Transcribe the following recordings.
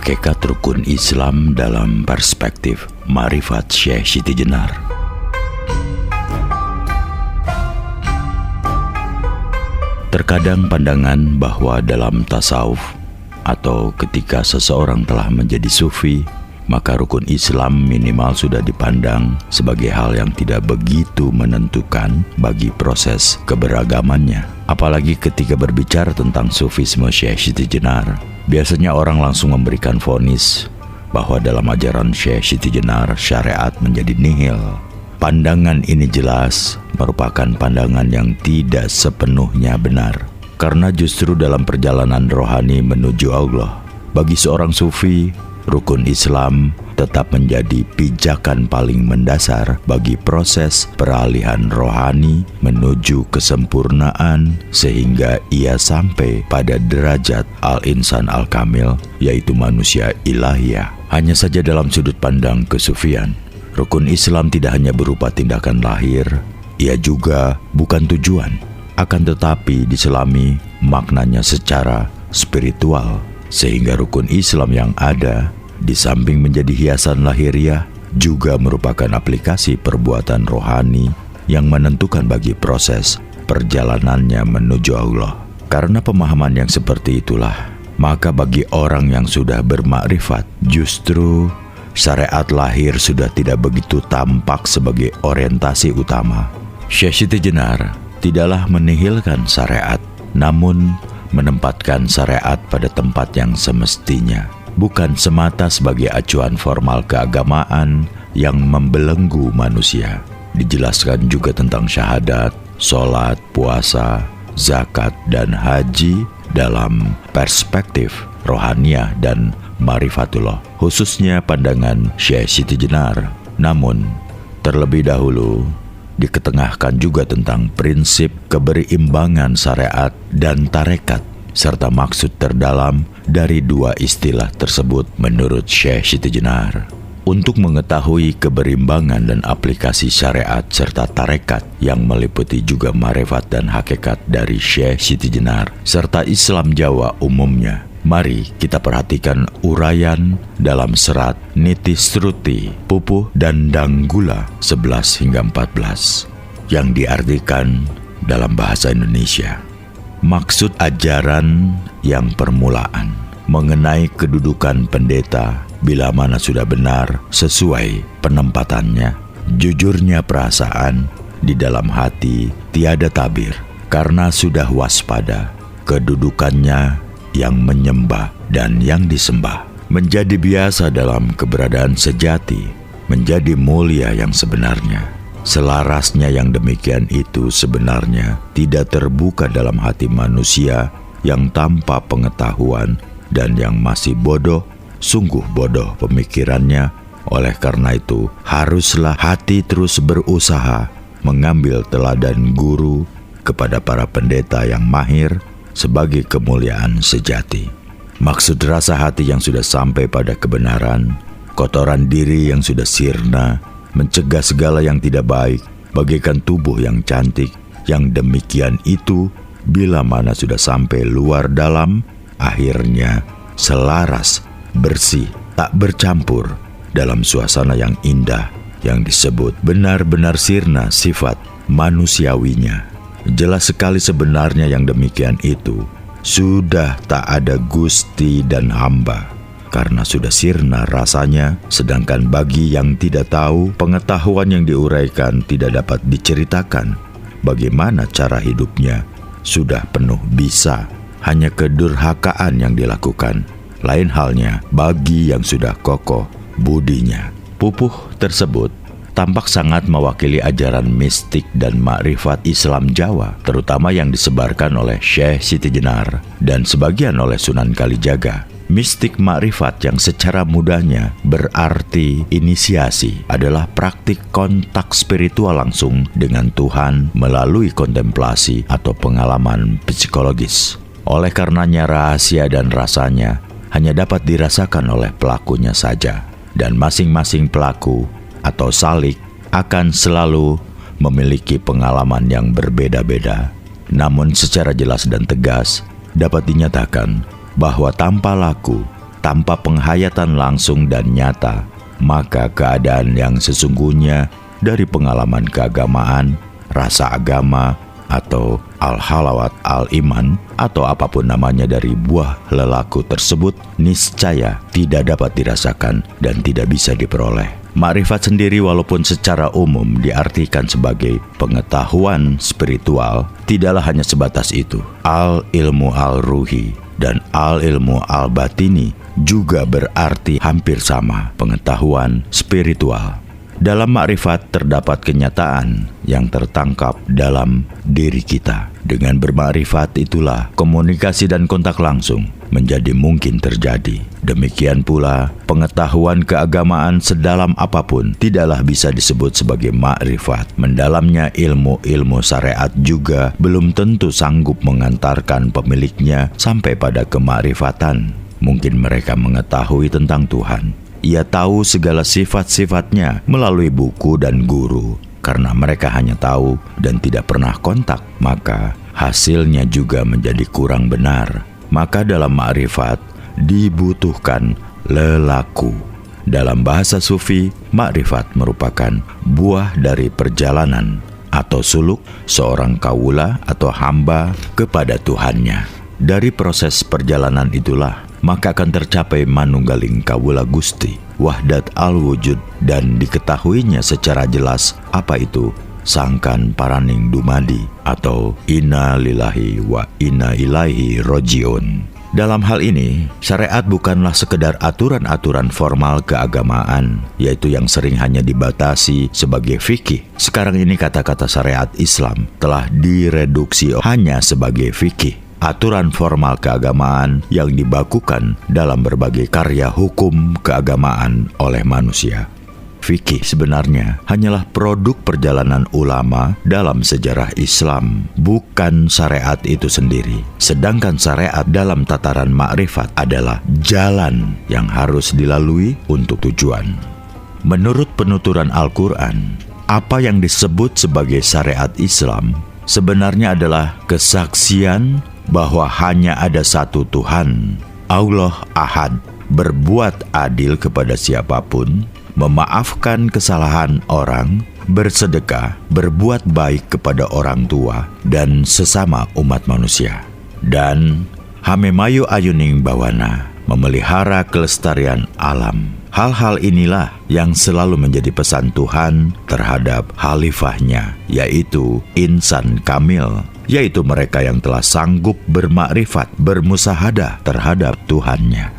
Hakikat rukun Islam dalam perspektif Ma'rifat Syekh Siti Jenar. Terkadang pandangan bahwa dalam tasawuf atau ketika seseorang telah menjadi sufi, maka rukun Islam minimal sudah dipandang sebagai hal yang tidak begitu menentukan bagi proses keberagamannya. Apalagi ketika berbicara tentang sufisme Syekh Siti Jenar, biasanya orang langsung memberikan vonis bahwa dalam ajaran Syekh Siti Jenar syariat menjadi nihil. Pandangan ini jelas merupakan pandangan yang tidak sepenuhnya benar, karena justru dalam perjalanan rohani menuju Allah, bagi seorang sufi, rukun Islam tetap menjadi pijakan paling mendasar bagi proses peralihan rohani menuju kesempurnaan sehingga ia sampai pada derajat al-insan al-kamil, yaitu manusia ilahiyah. Hanya saja dalam sudut pandang kesufian, rukun Islam tidak hanya berupa tindakan lahir, ia juga bukan tujuan, akan tetapi diselami maknanya secara spiritual, sehingga rukun Islam yang ada di samping menjadi hiasan lahiriah, juga merupakan aplikasi perbuatan rohani yang menentukan bagi proses perjalanannya menuju Allah. Karena pemahaman yang seperti itulah, maka bagi orang yang sudah bermakrifat, justru syariat lahir sudah tidak begitu tampak sebagai orientasi utama. Syekh Siti Jenar tidaklah menihilkan syariat, namun menempatkan syariat pada tempat yang semestinya, bukan semata sebagai acuan formal keagamaan yang membelenggu manusia. Dijelaskan juga tentang syahadat, sholat, puasa, zakat, dan haji dalam perspektif rohaniah dan ma'rifatullah, khususnya pandangan Syekh Siti Jenar. Namun, terlebih dahulu diketengahkan juga tentang prinsip keberimbangan syariat dan tarekat, serta maksud terdalam dari dua istilah tersebut menurut Syekh Siti Jenar. Untuk mengetahui keberimbangan dan aplikasi syariat serta tarekat yang meliputi juga ma'rifat dan hakikat dari Syekh Siti Jenar serta Islam Jawa umumnya, mari kita perhatikan uraian dalam serat Niti Struti Pupuh dan Danggula 11 hingga 14 yang diartikan dalam bahasa Indonesia. Maksud ajaran yang permulaan mengenai kedudukan pendeta bila mana sudah benar sesuai penempatannya, jujurnya perasaan di dalam hati tiada tabir, karena sudah waspada kedudukannya yang menyembah dan yang disembah, menjadi biasa dalam keberadaan sejati, menjadi mulia yang sebenarnya. Selarasnya yang demikian itu sebenarnya tidak terbuka dalam hati manusia yang tanpa pengetahuan dan yang masih bodoh, sungguh bodoh pemikirannya. Oleh karena itu, haruslah hati terus berusaha mengambil teladan guru kepada para pendeta yang mahir sebagai kemuliaan sejati. Maksud rasa hati yang sudah sampai pada kebenaran, kotoran diri yang sudah sirna, mencegah segala yang tidak baik, bagaikan tubuh yang cantik, yang demikian itu bila mana sudah sampai luar dalam, akhirnya selaras, bersih, tak bercampur dalam suasana yang indah, yang disebut benar-benar sirna sifat manusiawinya. Jelas sekali sebenarnya yang demikian itu sudah tak ada gusti dan hamba, karena sudah sirna rasanya. Sedangkan bagi yang tidak tahu, pengetahuan yang diuraikan tidak dapat diceritakan bagaimana cara hidupnya, sudah penuh bisa, hanya kedurhakaan yang dilakukan. Lain halnya bagi yang sudah kokoh budinya. Pupuh tersebut tampak sangat mewakili ajaran mistik dan ma'rifat Islam Jawa, terutama yang disebarkan oleh Syekh Siti Jenar dan sebagian oleh Sunan Kalijaga. Mistik ma'rifat yang secara mudahnya berarti inisiasi adalah praktik kontak spiritual langsung dengan Tuhan melalui kontemplasi atau pengalaman psikologis. Oleh karenanya rahasia dan rasanya hanya dapat dirasakan oleh pelakunya saja, dan masing-masing pelaku atau salik akan selalu memiliki pengalaman yang berbeda-beda. Namun secara jelas dan tegas dapat dinyatakan bahwa tanpa laku tanpa penghayatan langsung dan nyata, maka keadaan yang sesungguhnya dari pengalaman keagamaan, rasa agama, atau al-halawat al-iman, atau apapun namanya dari buah lelaku tersebut, niscaya tidak dapat dirasakan dan tidak bisa diperoleh. Makrifat sendiri walaupun secara umum diartikan sebagai pengetahuan spiritual, tidaklah hanya sebatas itu. Al-ilmu al-ruhi dan al-ilmu al-batini juga berarti hampir sama, pengetahuan spiritual. Dalam makrifat terdapat kenyataan yang tertangkap dalam diri kita. Dengan bermakrifat itulah komunikasi dan kontak langsung menjadi mungkin terjadi. Demikian pula pengetahuan keagamaan sedalam apapun tidaklah bisa disebut sebagai makrifat. Mendalamnya ilmu-ilmu syariat juga belum tentu sanggup mengantarkan pemiliknya sampai pada kemakrifatan. Mungkin mereka mengetahui tentang Tuhan. Ia tahu segala sifat-sifatnya melalui buku dan guru. Karena mereka hanya tahu dan tidak pernah kontak, maka hasilnya juga menjadi kurang benar. Maka dalam makrifat dibutuhkan lelaku. Dalam bahasa sufi, makrifat merupakan buah dari perjalanan atau suluk seorang kawula atau hamba kepada Tuhannya. Dari proses perjalanan itulah maka akan tercapai manunggaling kawula Gusti, wahdat al-wujud, dan diketahuinya secara jelas apa itu sangkan paraning dumadi atau inna lillahi wa inna ilaihi rojiun. Dalam hal ini, syariat bukanlah sekedar aturan-aturan formal keagamaan, yaitu yang sering hanya dibatasi sebagai fikih. Sekarang ini kata-kata syariat Islam telah direduksi hanya sebagai fikih. Aturan formal keagamaan yang dibakukan dalam berbagai karya hukum keagamaan oleh manusia. Fikih sebenarnya hanyalah produk perjalanan ulama dalam sejarah Islam, bukan syariat itu sendiri. Sedangkan syariat dalam tataran makrifat adalah jalan yang harus dilalui untuk tujuan. Menurut penuturan Al-Quran, apa yang disebut sebagai syariat Islam sebenarnya adalah kesaksian bahwa hanya ada satu Tuhan, Allah Ahad, berbuat adil kepada siapapun, memaafkan kesalahan orang, bersedekah, berbuat baik kepada orang tua dan sesama umat manusia, dan hamemayu ayuning bawana, memelihara kelestarian alam. Hal-hal inilah yang selalu menjadi pesan Tuhan terhadap khalifahnya, yaitu insan kamil, yaitu mereka yang telah sanggup bermakrifat, bermusahadah terhadap Tuhannya.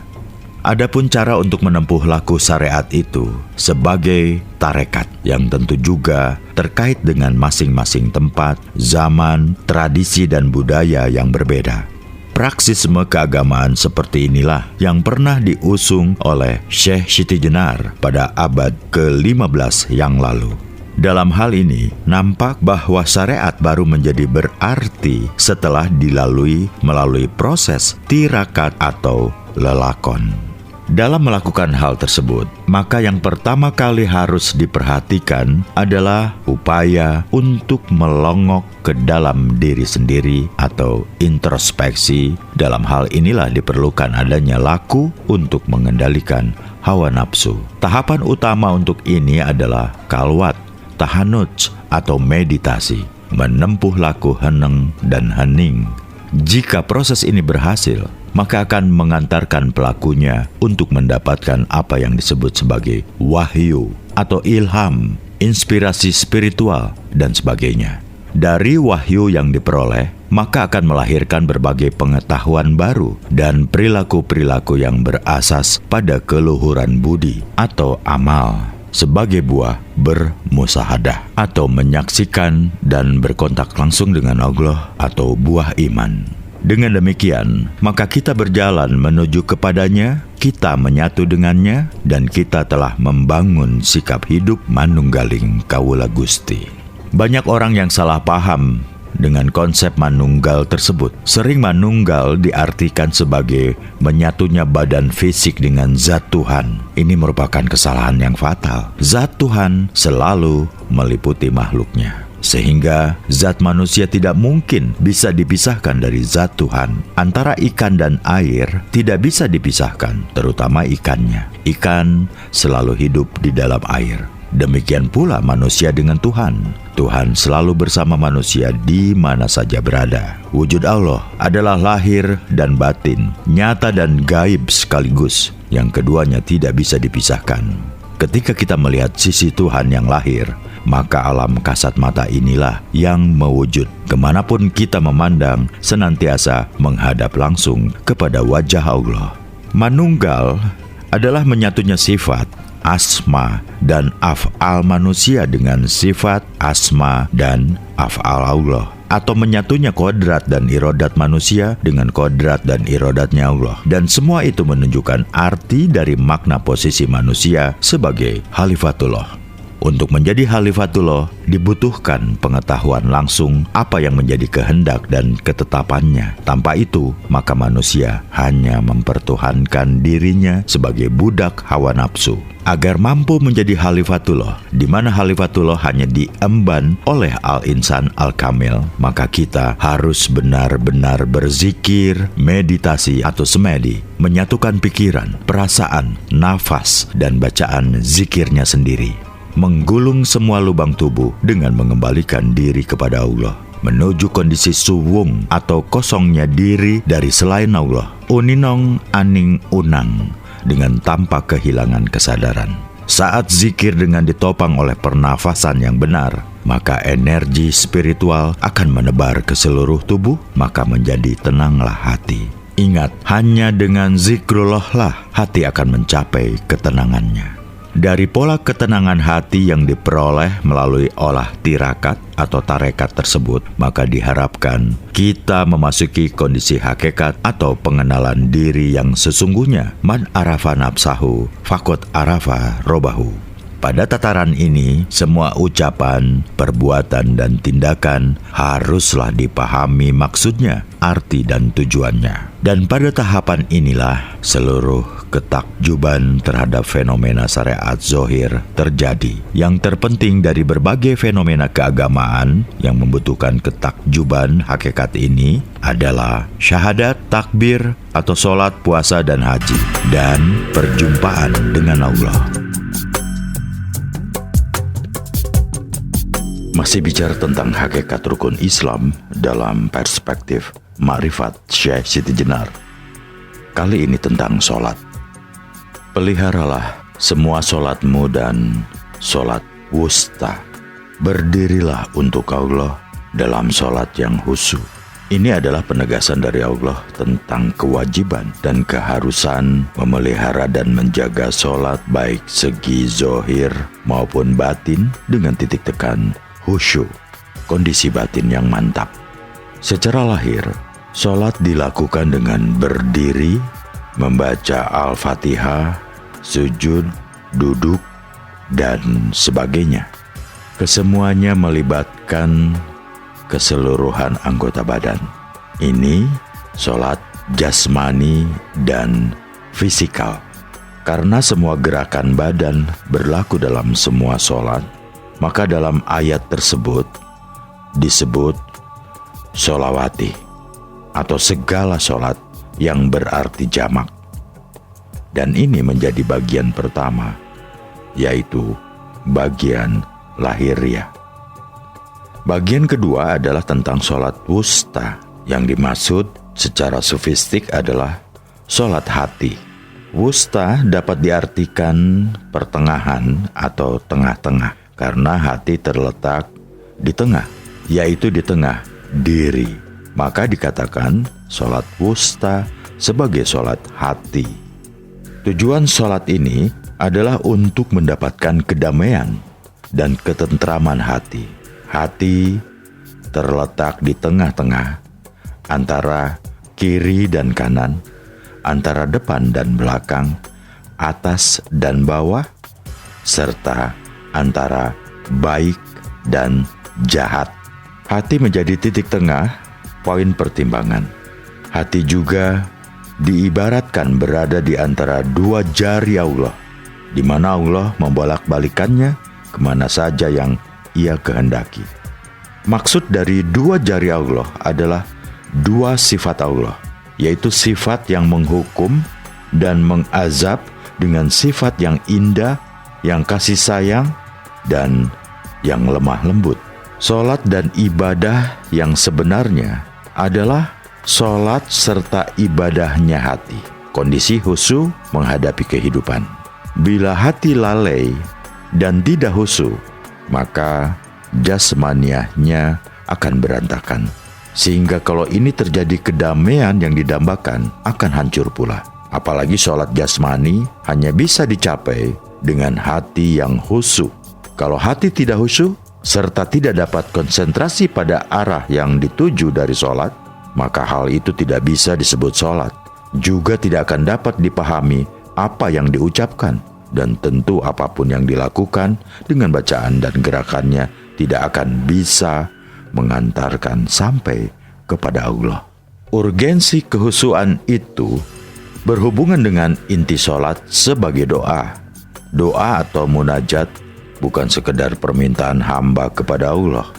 Adapun cara untuk menempuh laku syariat itu sebagai tarekat yang tentu juga terkait dengan masing-masing tempat, zaman, tradisi dan budaya yang berbeda. Praksisme keagamaan seperti inilah yang pernah diusung oleh Syekh Siti Jenar pada abad ke-15 yang lalu. Dalam hal ini, nampak bahwa syariat baru menjadi berarti setelah dilalui melalui proses tirakat atau lelakon. Dalam melakukan hal tersebut, maka yang pertama kali harus diperhatikan adalah upaya untuk melongok ke dalam diri sendiri atau introspeksi. Dalam hal inilah diperlukan adanya laku untuk mengendalikan hawa nafsu. Tahapan utama untuk ini adalah kalwat, tahanuj atau meditasi, menempuh laku heneng dan hening. Jika proses ini berhasil, maka akan mengantarkan pelakunya untuk mendapatkan apa yang disebut sebagai wahyu atau ilham, inspirasi spiritual, dan sebagainya. Dari wahyu yang diperoleh, maka akan melahirkan berbagai pengetahuan baru dan perilaku-perilaku yang berasas pada keluhuran budi atau amal, sebagai buah bermusahadah atau menyaksikan dan berkontak langsung dengan Allah atau buah iman. Dengan demikian, maka kita berjalan menuju kepadanya, kita menyatu dengannya, dan kita telah membangun sikap hidup manunggaling kawula Gusti. Banyak orang yang salah paham dengan konsep manunggal tersebut. Sering manunggal diartikan sebagai menyatunya badan fisik dengan zat Tuhan. Ini merupakan kesalahan yang fatal. Zat Tuhan selalu meliputi makhluknya. Sehingga zat manusia tidak mungkin bisa dipisahkan dari zat Tuhan. Antara ikan dan air tidak bisa dipisahkan, terutama ikannya. Ikan selalu hidup di dalam air. Demikian pula manusia dengan Tuhan. Tuhan selalu bersama manusia di mana saja berada. Wujud Allah adalah lahir dan batin, nyata dan gaib sekaligus, yang keduanya tidak bisa dipisahkan. Ketika kita melihat sisi Tuhan yang lahir, maka alam kasat mata inilah yang mewujud. Kemanapun kita memandang, senantiasa menghadap langsung kepada wajah Allah. Manunggal adalah menyatunya sifat, asma, dan af'al manusia dengan sifat, asma, dan af'al Allah, atau menyatunya kodrat dan irodat manusia dengan kodrat dan irodatnya Allah. Dan semua itu menunjukkan arti dari makna posisi manusia sebagai Khalifatullah. Untuk menjadi Khalifatullah dibutuhkan pengetahuan langsung apa yang menjadi kehendak dan ketetapannya. Tanpa itu, maka manusia hanya mempertuhankan dirinya sebagai budak hawa nafsu. Agar mampu menjadi Khalifatullah, di mana Khalifatullah hanya diemban oleh Al-Insan Al-Kamil, maka kita harus benar-benar berzikir, meditasi atau semedi, menyatukan pikiran, perasaan, nafas, dan bacaan zikirnya sendiri. Menggulung semua lubang tubuh dengan mengembalikan diri kepada Allah, menuju kondisi suwung atau kosongnya diri dari selain Allah, uninong aning unang, dengan tanpa kehilangan kesadaran. Saat zikir dengan ditopang oleh pernafasan yang benar, maka energi spiritual akan menebar ke seluruh tubuh, maka menjadi tenanglah hati. Ingat, hanya dengan zikrullah lah hati akan mencapai ketenangannya. Dari pola ketenangan hati yang diperoleh melalui olah tirakat atau tarekat tersebut, maka diharapkan kita memasuki kondisi hakikat atau pengenalan diri yang sesungguhnya. Man arafa nafsahu, faqad arafa robahu. Pada tataran ini, semua ucapan, perbuatan, dan tindakan haruslah dipahami maksudnya, arti dan tujuannya. Dan pada tahapan inilah seluruh ketakjuban terhadap fenomena syariat zohir terjadi. Yang terpenting dari berbagai fenomena keagamaan yang membutuhkan ketakjuban hakikat ini adalah syahadat, takbir, atau sholat, puasa, dan haji, dan perjumpaan dengan Allah. Masih bicara tentang hakikat rukun Islam dalam perspektif Ma'rifat Syekh Siti Jenar. Kali ini tentang sholat. Peliharalah semua sholatmu dan sholat wusta. Berdirilah untuk Allah dalam sholat yang khusyuk. Ini adalah penegasan dari Allah tentang kewajiban dan keharusan memelihara dan menjaga sholat baik segi zohir maupun batin dengan titik tekan khusyuk, kondisi batin yang mantap. Secara lahir, sholat dilakukan dengan berdiri, membaca Al-Fatihah, sujud, duduk, dan sebagainya. Kesemuanya melibatkan keseluruhan anggota badan. Ini sholat jasmani dan fisikal. Karena semua gerakan badan berlaku dalam semua sholat, maka dalam ayat tersebut disebut sholawati atau segala sholat yang berarti jamak. Dan ini menjadi bagian pertama, yaitu bagian lahiriah. Bagian kedua adalah tentang sholat wusta. Yang dimaksud secara sofistik adalah sholat hati. Wusta dapat diartikan pertengahan atau tengah-tengah, karena hati terletak di tengah, yaitu di tengah diri. Maka dikatakan sholat wusta sebagai sholat hati. Tujuan sholat ini adalah untuk mendapatkan kedamaian dan ketentraman hati. Hati terletak di tengah-tengah, antara kiri dan kanan, antara depan dan belakang, atas dan bawah, serta antara baik dan jahat. Hati menjadi titik tengah, poin pertimbangan. Hati juga diibaratkan berada di antara dua jari Allah, di mana Allah membolak-balikannya kemana saja yang Ia kehendaki. Maksud dari dua jari Allah adalah dua sifat Allah, yaitu sifat yang menghukum dan mengazab dengan sifat yang indah, yang kasih sayang, dan yang lemah lembut. Salat dan ibadah yang sebenarnya adalah salat serta ibadahnya hati. Kondisi khusyuk menghadapi kehidupan. Bila hati lalai dan tidak khusyuk, maka jasmaniahnya akan berantakan. Sehingga kalau ini terjadi, kedamaian yang didambakan akan hancur pula. Apalagi sholat jasmani hanya bisa dicapai dengan hati yang khusyuk. Kalau hati tidak khusyuk, serta tidak dapat konsentrasi pada arah yang dituju dari sholat, maka hal itu tidak bisa disebut sholat. Juga tidak akan dapat dipahami apa yang diucapkan. Dan tentu apapun yang dilakukan dengan bacaan dan gerakannya tidak akan bisa mengantarkan sampai kepada Allah. Urgensi kehusuan itu berhubungan dengan inti sholat sebagai doa. Doa atau munajat bukan sekedar permintaan hamba kepada Allah,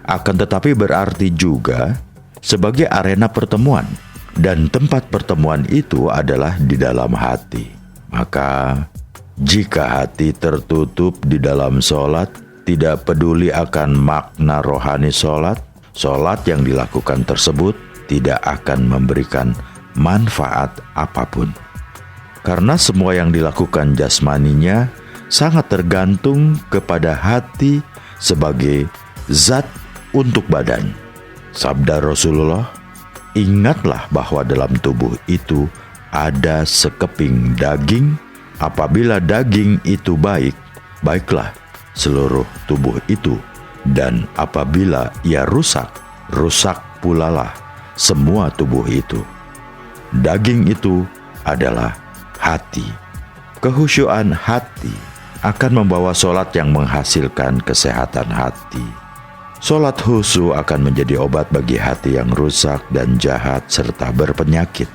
akan tetapi berarti juga sebagai arena pertemuan. Dan tempat pertemuan itu adalah di dalam hati. Maka jika hati tertutup di dalam sholat, tidak peduli akan makna rohani sholat, sholat yang dilakukan tersebut tidak akan memberikan manfaat apapun. Karena semua yang dilakukan jasmaninya sangat tergantung kepada hati sebagai zat untuk badan. Sabda Rasulullah, ingatlah bahwa dalam tubuh itu ada sekeping daging. Apabila daging itu baik, baiklah seluruh tubuh itu. Dan apabila ia rusak, rusak pulalah semua tubuh itu. Daging itu adalah hati. Kehusyuan hati akan membawa sholat yang menghasilkan kesehatan hati. Sholat khusyuk akan menjadi obat bagi hati yang rusak dan jahat serta berpenyakit.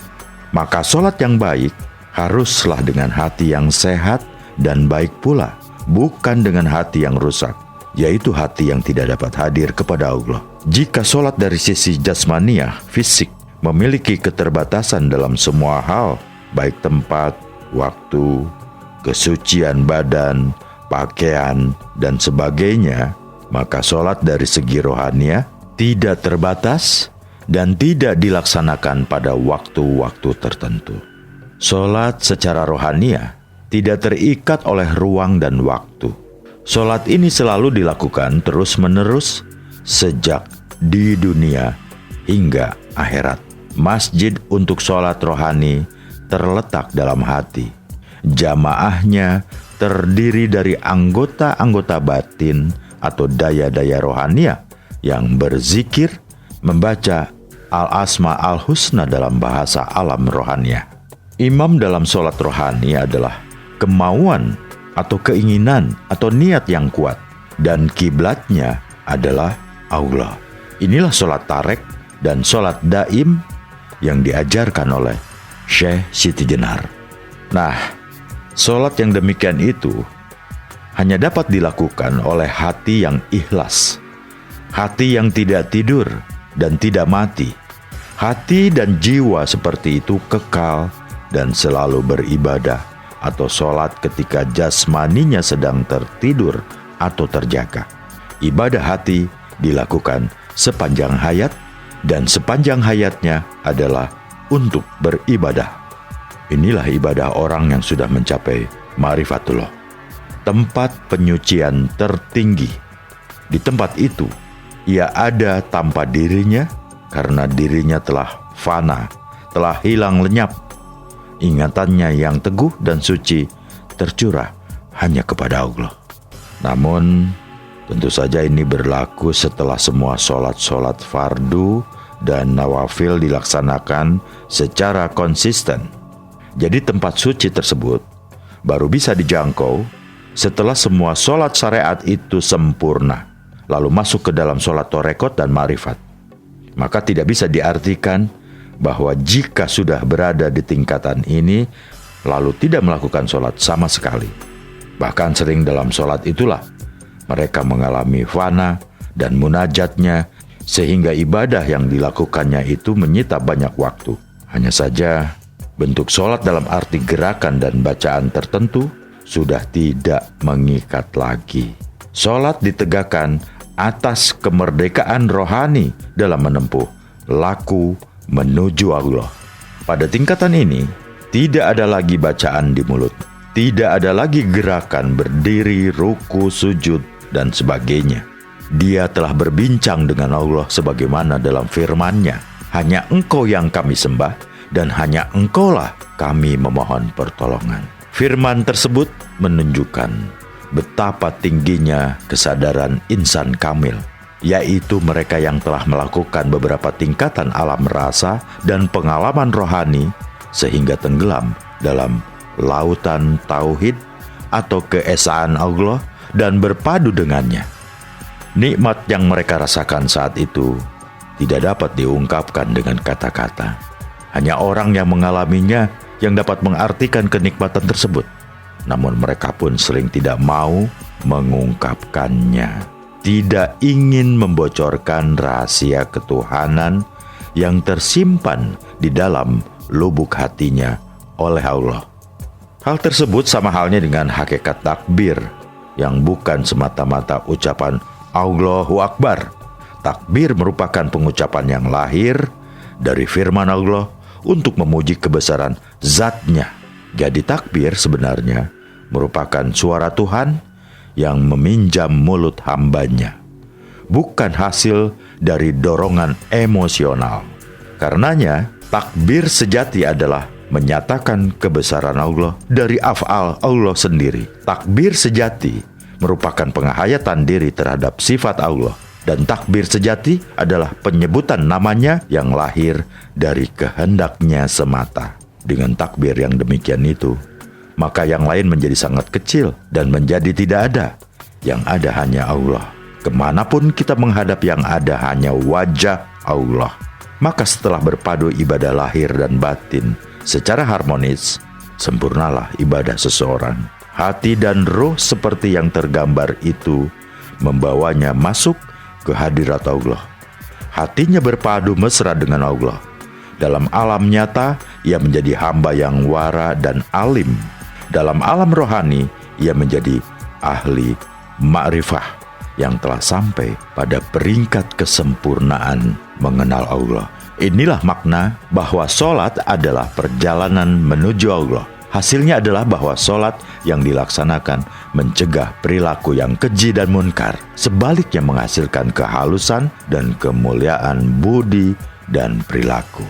Maka sholat yang baik haruslah dengan hati yang sehat dan baik pula, bukan dengan hati yang rusak, yaitu hati yang tidak dapat hadir kepada Allah. Jika sholat dari sisi jasmaniah, fisik, memiliki keterbatasan dalam semua hal, baik tempat, waktu, kesucian badan, pakaian, dan sebagainya, maka sholat dari segi rohaniah tidak terbatas dan tidak dilaksanakan pada waktu-waktu tertentu. Sholat secara rohaniah tidak terikat oleh ruang dan waktu. Sholat ini selalu dilakukan terus-menerus sejak di dunia hingga akhirat. Masjid untuk sholat rohani terletak dalam hati. Jamaahnya terdiri dari anggota-anggota batin atau daya-daya rohaniah yang berzikir, membaca al-asma al-husna dalam bahasa alam rohaniah. Imam dalam sholat rohani adalah kemauan atau keinginan atau niat yang kuat, dan kiblatnya adalah Allah. Inilah sholat tarek dan sholat daim yang diajarkan oleh Syekh Siti Jenar. Nah, sholat yang demikian itu hanya dapat dilakukan oleh hati yang ikhlas, hati yang tidak tidur dan tidak mati. Hati dan jiwa seperti itu kekal dan selalu beribadah atau sholat ketika jasmaninya sedang tertidur atau terjaga. Ibadah hati dilakukan sepanjang hayat, dan sepanjang hayatnya adalah untuk beribadah. Inilah ibadah orang yang sudah mencapai ma'rifatullah, tempat penyucian tertinggi. Di tempat itu, ia ada tanpa dirinya karena dirinya telah fana, telah hilang lenyap. Ingatannya yang teguh dan suci tercurah hanya kepada Allah. Namun, tentu saja ini berlaku setelah semua sholat-sholat fardu dan nawafil dilaksanakan secara konsisten. Jadi tempat suci tersebut baru bisa dijangkau setelah semua sholat syariat itu sempurna, lalu masuk ke dalam sholat torekot dan ma'rifat. Maka tidak bisa diartikan bahwa jika sudah berada di tingkatan ini, lalu tidak melakukan sholat sama sekali. Bahkan sering dalam sholat itulah mereka mengalami fana dan munajatnya sehingga ibadah yang dilakukannya itu menyita banyak waktu. Hanya saja, bentuk sholat dalam arti gerakan dan bacaan tertentu sudah tidak mengikat lagi. Sholat ditegakkan atas kemerdekaan rohani dalam menempuh laku menuju Allah. Pada tingkatan ini, tidak ada lagi bacaan di mulut, tidak ada lagi gerakan berdiri, ruku, sujud, dan sebagainya. Dia telah berbincang dengan Allah sebagaimana dalam firman-Nya. Hanya Engkau yang kami sembah, dan hanya Engkaulah kami memohon pertolongan. Firman tersebut menunjukkan betapa tingginya kesadaran insan kamil, yaitu mereka yang telah melakukan beberapa tingkatan alam rasa dan pengalaman rohani sehingga tenggelam dalam lautan tauhid atau keesaan Allah dan berpadu dengannya. Nikmat yang mereka rasakan saat itu tidak dapat diungkapkan dengan kata-kata. Hanya orang yang mengalaminya yang dapat mengartikan kenikmatan tersebut. Namun mereka pun sering tidak mau mengungkapkannya. Tidak ingin membocorkan rahasia ketuhanan yang tersimpan di dalam lubuk hatinya oleh Allah. Hal tersebut sama halnya dengan hakikat takbir yang bukan semata-mata ucapan Allahu Akbar. Takbir merupakan pengucapan yang lahir dari firman Allah untuk memuji kebesaran zat-Nya. Jadi takbir sebenarnya merupakan suara Tuhan yang meminjam mulut hamba-Nya, bukan hasil dari dorongan emosional. Karenanya, takbir sejati adalah menyatakan kebesaran Allah dari af'al Allah sendiri. Takbir sejati merupakan penghayatan diri terhadap sifat Allah, dan takbir sejati adalah penyebutan namanya yang lahir dari kehendak-Nya semata. Dengan takbir yang demikian itu, maka yang lain menjadi sangat kecil dan menjadi tidak ada. Yang ada hanya Allah. Kemanapun kita menghadap, yang ada hanya wajah Allah. Maka setelah berpadu ibadah lahir dan batin secara harmonis, sempurnalah ibadah seseorang. Hati dan roh seperti yang tergambar itu membawanya masuk ke hadirat Allah. Hatinya berpadu mesra dengan Allah. Dalam alam nyata, ia menjadi hamba yang wara dan alim. Dalam alam rohani, ia menjadi ahli ma'rifah yang telah sampai pada peringkat kesempurnaan mengenal Allah. Inilah makna bahwa sholat adalah perjalanan menuju Allah. Hasilnya adalah bahwa sholat yang dilaksanakan mencegah perilaku yang keji dan munkar. Sebaliknya menghasilkan kehalusan dan kemuliaan budi dan perilaku.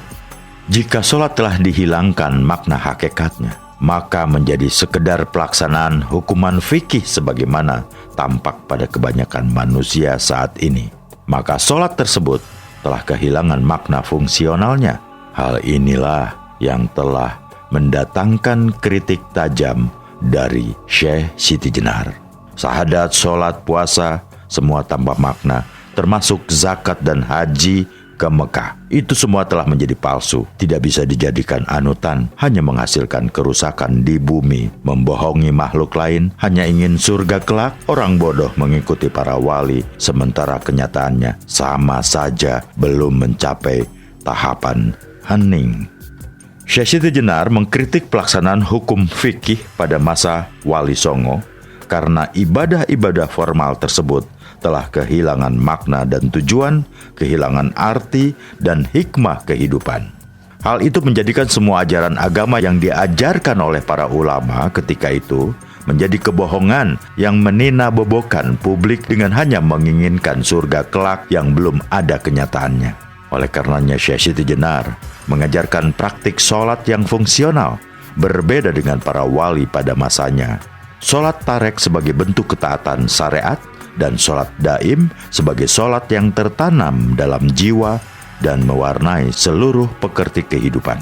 Jika sholat telah dihilangkan makna hakikatnya, maka menjadi sekedar pelaksanaan hukuman fikih sebagaimana tampak pada kebanyakan manusia saat ini. Maka sholat tersebut telah kehilangan makna fungsionalnya. Hal inilah yang telah mendatangkan kritik tajam dari Syekh Siti Jenar. Sahadat, sholat, puasa, semua tanpa makna, termasuk zakat dan haji ke Mekah. Itu semua telah menjadi palsu, tidak bisa dijadikan anutan, hanya menghasilkan kerusakan di bumi, membohongi makhluk lain, hanya ingin surga kelak. Orang bodoh mengikuti para wali, sementara kenyataannya sama saja belum mencapai tahapan hening. Syekh Siti Jenar mengkritik pelaksanaan hukum fikih pada masa Wali Songo karena ibadah-ibadah formal tersebut telah kehilangan makna dan tujuan, kehilangan arti dan hikmah kehidupan. Hal itu menjadikan semua ajaran agama yang diajarkan oleh para ulama ketika itu menjadi kebohongan yang menina-bobokan publik dengan hanya menginginkan surga kelak yang belum ada kenyataannya. Oleh karenanya Syekh Siti Jenar mengajarkan praktik sholat yang fungsional, berbeda dengan para wali pada masanya. Sholat tarek sebagai bentuk ketaatan syariat, dan sholat daim sebagai sholat yang tertanam dalam jiwa dan mewarnai seluruh pekerti kehidupan.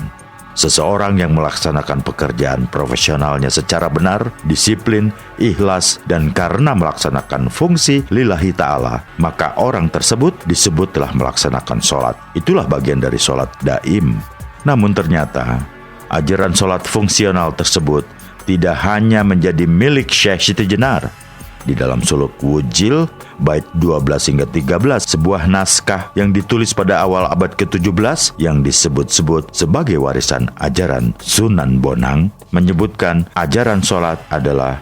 Seseorang yang melaksanakan pekerjaan profesionalnya secara benar, disiplin, ikhlas, dan karena melaksanakan fungsi lillahi ta'ala, maka orang tersebut disebut telah melaksanakan sholat. Itulah bagian dari sholat daim. Namun ternyata, ajaran sholat fungsional tersebut tidak hanya menjadi milik Syekh Siti Jenar, di dalam suluk Wujil bait 12 hingga 13, sebuah naskah yang ditulis pada awal abad ke-17 yang disebut-sebut sebagai warisan ajaran Sunan Bonang, menyebutkan ajaran sholat adalah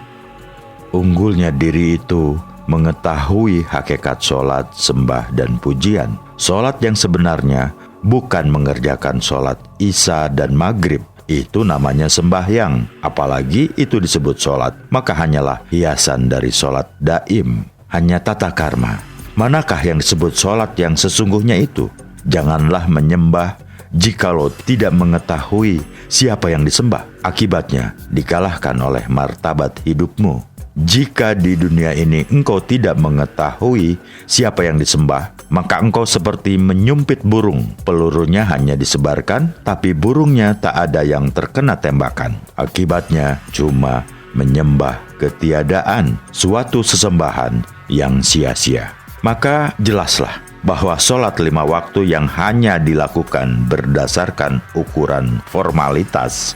unggulnya diri itu mengetahui hakikat sholat, sembah, dan pujian. Sholat yang sebenarnya bukan mengerjakan sholat Isya dan Maghrib. Itu namanya sembahyang. Apalagi itu disebut sholat, maka hanyalah hiasan dari sholat daim. Hanya tata karma. Manakah yang disebut sholat yang sesungguhnya itu? Janganlah menyembah jikalau tidak mengetahui siapa yang disembah. Akibatnya dikalahkan oleh martabat hidupmu. Jika di dunia ini engkau tidak mengetahui siapa yang disembah, maka engkau seperti menyumpit burung. Pelurunya hanya disebarkan, tapi burungnya tak ada yang terkena tembakan. Akibatnya cuma menyembah ketiadaan, suatu sesembahan yang sia-sia. Maka jelaslah bahwa sholat 5 waktu yang hanya dilakukan berdasarkan ukuran formalitas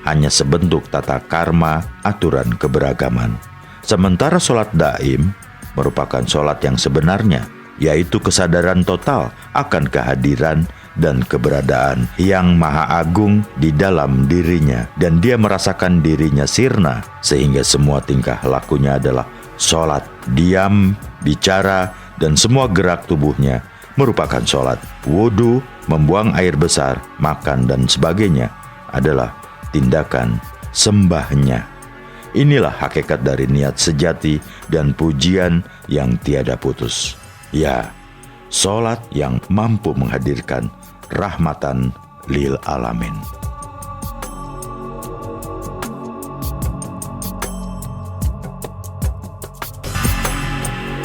hanya sebentuk tata karma, aturan keberagaman. Sementara sholat daim merupakan sholat yang sebenarnya, yaitu kesadaran total akan kehadiran dan keberadaan yang maha agung di dalam dirinya, dan dia merasakan dirinya sirna, sehingga semua tingkah lakunya adalah sholat. Diam, bicara, dan semua gerak tubuhnya merupakan sholat. Wudu, membuang air besar, makan, dan sebagainya adalah tindakan sembahnya. Inilah hakikat dari niat sejati dan pujian yang tiada putus. Ya, sholat yang mampu menghadirkan rahmatan lil alamin.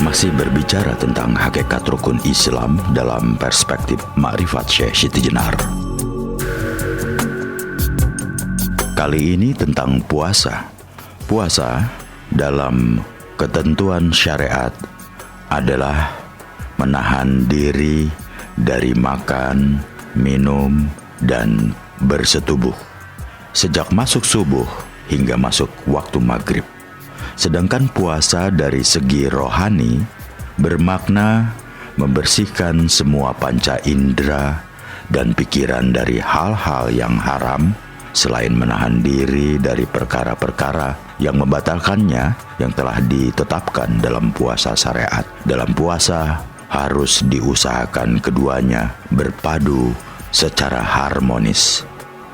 Masih berbicara tentang hakikat rukun Islam dalam perspektif Ma'rifat Syekh Siti Jenar. Kali ini tentang puasa. Puasa dalam ketentuan syariat adalah menahan diri dari makan, minum, dan bersetubuh sejak masuk subuh hingga masuk waktu maghrib. Sedangkan puasa dari segi rohani bermakna membersihkan semua panca indera dan pikiran dari hal-hal yang haram, selain menahan diri dari perkara-perkara yang membatalkannya yang telah ditetapkan dalam puasa syariat. Dalam puasa harus diusahakan keduanya berpadu secara harmonis.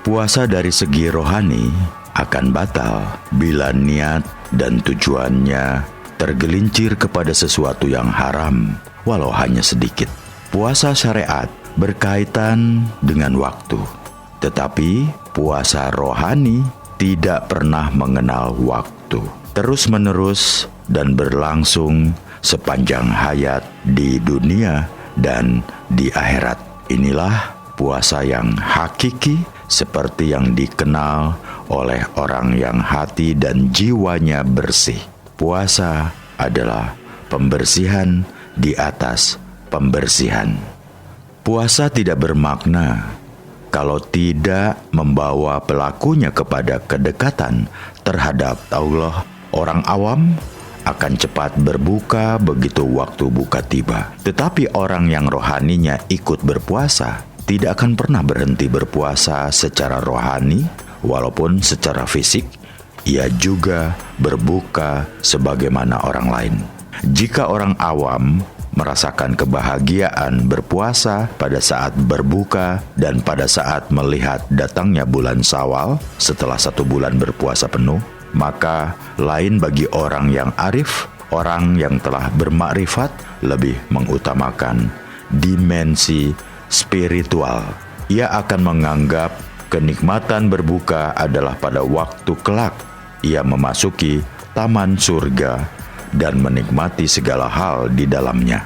Puasa dari segi rohani akan batal bila niat dan tujuannya tergelincir kepada sesuatu yang haram, walau hanya sedikit. Puasa syariat berkaitan dengan waktu, tetapi puasa rohani tidak pernah mengenal waktu, terus-menerus dan berlangsung sepanjang hayat di dunia dan di akhirat. Inilah puasa yang hakiki, seperti yang dikenal oleh orang yang hati dan jiwanya bersih. Puasa adalah pembersihan di atas pembersihan. Puasa tidak bermakna kalau tidak membawa pelakunya kepada kedekatan terhadap Allah. Orang awam akan cepat berbuka begitu waktu buka tiba. Tetapi orang yang rohaninya ikut berpuasa tidak akan pernah berhenti berpuasa secara rohani, walaupun secara fisik ia juga berbuka sebagaimana orang lain. Jika orang awam merasakan kebahagiaan berpuasa pada saat berbuka dan pada saat melihat datangnya bulan Syawal setelah 1 bulan berpuasa penuh, maka lain bagi orang yang arif, orang yang telah bermakrifat lebih mengutamakan dimensi spiritual. Ia akan menganggap kenikmatan berbuka adalah pada waktu kelak ia memasuki taman surga dan menikmati segala hal di dalamnya.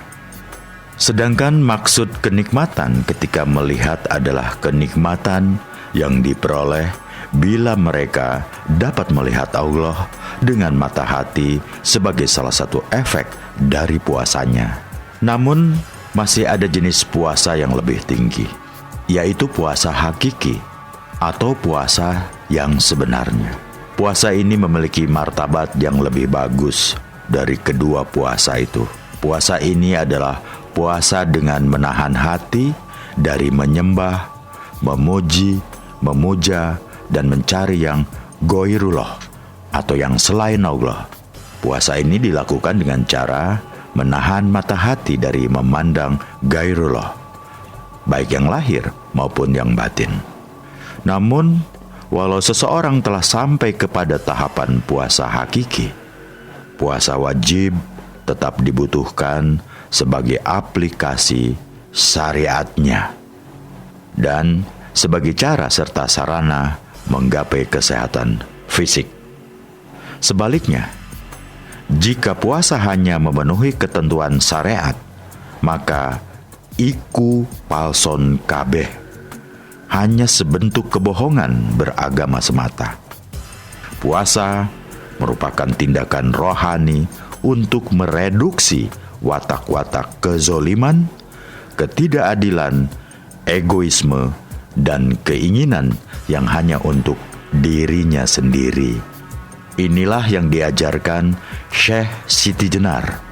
Sedangkan maksud kenikmatan ketika melihat adalah kenikmatan yang diperoleh bila mereka dapat melihat Allah dengan mata hati sebagai salah satu efek dari puasanya. Namun masih ada jenis puasa yang lebih tinggi, yaitu puasa hakiki atau puasa yang sebenarnya. Puasa ini memiliki martabat yang lebih bagus dari kedua puasa itu. Puasa ini adalah puasa dengan menahan hati dari menyembah, memuji, memuja, dan mencari yang goirullah atau yang selain Allah. Puasa ini dilakukan dengan cara menahan mata hati dari memandang gairullah, baik yang lahir maupun yang batin. Namun, walau seseorang telah sampai kepada tahapan puasa hakiki, puasa wajib tetap dibutuhkan sebagai aplikasi syariatnya dan sebagai cara serta sarana menggapai kesehatan fisik. Sebaliknya, jika puasa hanya memenuhi ketentuan syariat, maka iku palson kabeh, hanya sebentuk kebohongan beragama semata. Puasa merupakan tindakan rohani untuk mereduksi watak-watak kezoliman, ketidakadilan, egoisme, dan keinginan yang hanya untuk dirinya sendiri. Inilah yang diajarkan Syekh Siti Jenar.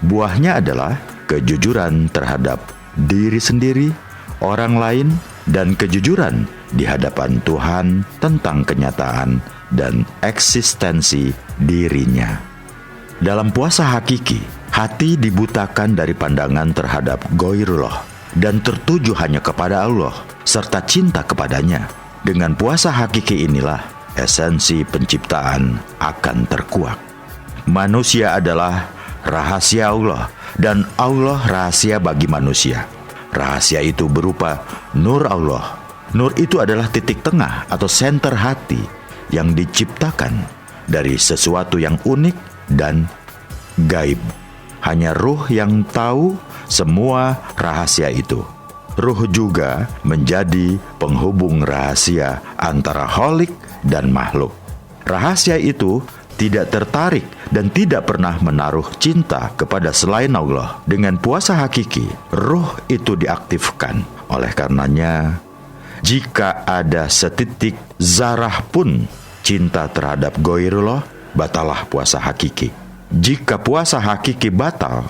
Buahnya adalah kejujuran terhadap diri sendiri, orang lain, dan kejujuran di hadapan Tuhan tentang kenyataan dan eksistensi dirinya. Dalam puasa hakiki, hati dibutakan dari pandangan terhadap goirullah dan tertuju hanya kepada Allah serta cinta kepadanya. Dengan puasa hakiki inilah esensi penciptaan akan terkuak. Manusia adalah rahasia Allah dan Allah rahasia bagi manusia. Rahasia itu berupa nur Allah. Nur itu adalah titik tengah atau senter hati yang diciptakan dari sesuatu yang unik dan gaib. Hanya ruh yang tahu semua rahasia itu. Ruh juga menjadi penghubung rahasia antara Khalik dan makhluk. Rahasia itu tidak tertarik dan tidak pernah menaruh cinta kepada selain Allah. Dengan puasa hakiki, ruh itu diaktifkan. Oleh karenanya, jika ada setitik zarah pun cinta terhadap goirullah, batalah puasa hakiki. Jika puasa hakiki batal,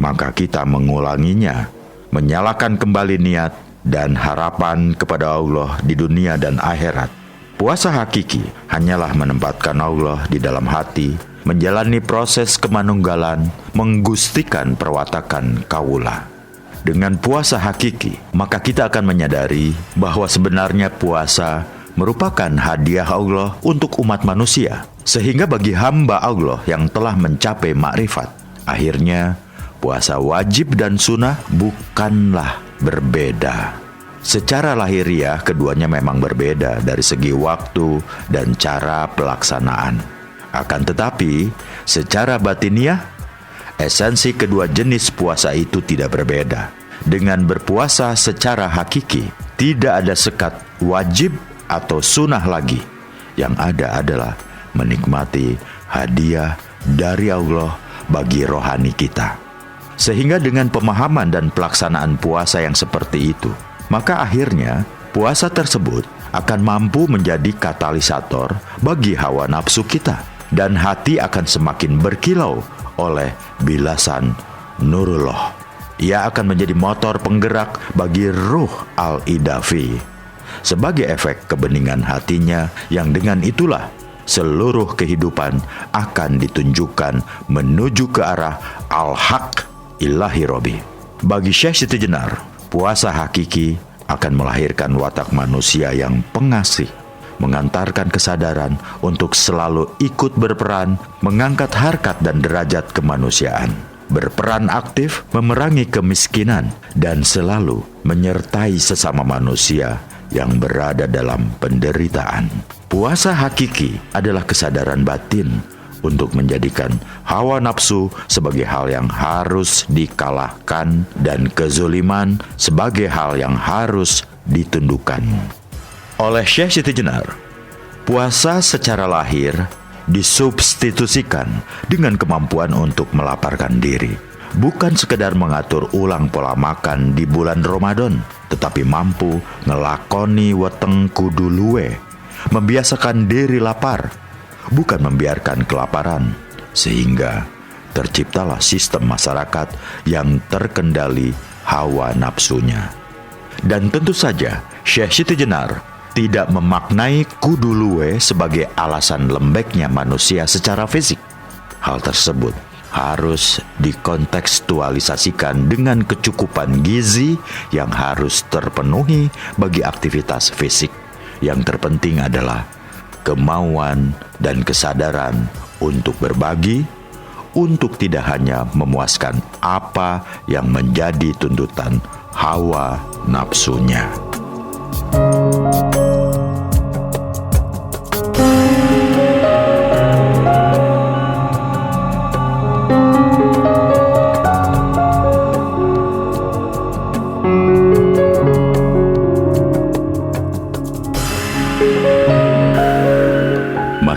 maka kita mengulanginya, menyalakan kembali niat dan harapan kepada Allah di dunia dan akhirat. Puasa hakiki hanyalah menempatkan Allah di dalam hati, menjalani proses kemanunggalan, menggustikan perwatakan kaula. Dengan puasa hakiki, maka kita akan menyadari bahwa sebenarnya puasa merupakan hadiah Allah untuk umat manusia. Sehingga bagi hamba Allah yang telah mencapai makrifat, akhirnya puasa wajib dan sunnah bukanlah berbeda. Secara lahiriah keduanya memang berbeda dari segi waktu dan cara pelaksanaan. Akan tetapi, secara batiniah, esensi kedua jenis puasa itu tidak berbeda. Dengan berpuasa secara hakiki, tidak ada sekat wajib atau sunnah lagi. Yang ada adalah menikmati hadiah dari Allah bagi rohani kita. Sehingga dengan pemahaman dan pelaksanaan puasa yang seperti itu, maka akhirnya puasa tersebut akan mampu menjadi katalisator bagi hawa nafsu kita. Dan hati akan semakin berkilau oleh bilasan nurullah. Ia akan menjadi motor penggerak bagi ruh al-idafi. Sebagai efek kebeningan hatinya yang dengan itulah seluruh kehidupan akan ditunjukkan menuju ke arah al-haq ilahi robi. Bagi Syekh Siti Jenar, puasa hakiki akan melahirkan watak manusia yang pengasih, mengantarkan kesadaran untuk selalu ikut berperan, mengangkat harkat dan derajat kemanusiaan, berperan aktif memerangi kemiskinan, dan selalu menyertai sesama manusia yang berada dalam penderitaan. Puasa hakiki adalah kesadaran batin untuk menjadikan hawa nafsu sebagai hal yang harus dikalahkan dan kezoliman sebagai hal yang harus ditundukkan. Oleh Syekh Siti Jenar, puasa secara lahir disubstitusikan dengan kemampuan untuk melaparkan diri. Bukan sekedar mengatur ulang pola makan di bulan Ramadan, tetapi mampu ngelakoni weteng kudu luwe, membiasakan diri lapar, bukan membiarkan kelaparan, sehingga terciptalah sistem masyarakat yang terkendali hawa nafsunya. Dan tentu saja, Syekh Siti Jenar tidak memaknai kudu luwe sebagai alasan lembeknya manusia secara fisik. Hal tersebut harus dikontekstualisasikan dengan kecukupan gizi yang harus terpenuhi bagi aktivitas fisik. Yang terpenting adalah kemauan dan kesadaran untuk berbagi, untuk tidak hanya memuaskan apa yang menjadi tuntutan hawa nafsunya.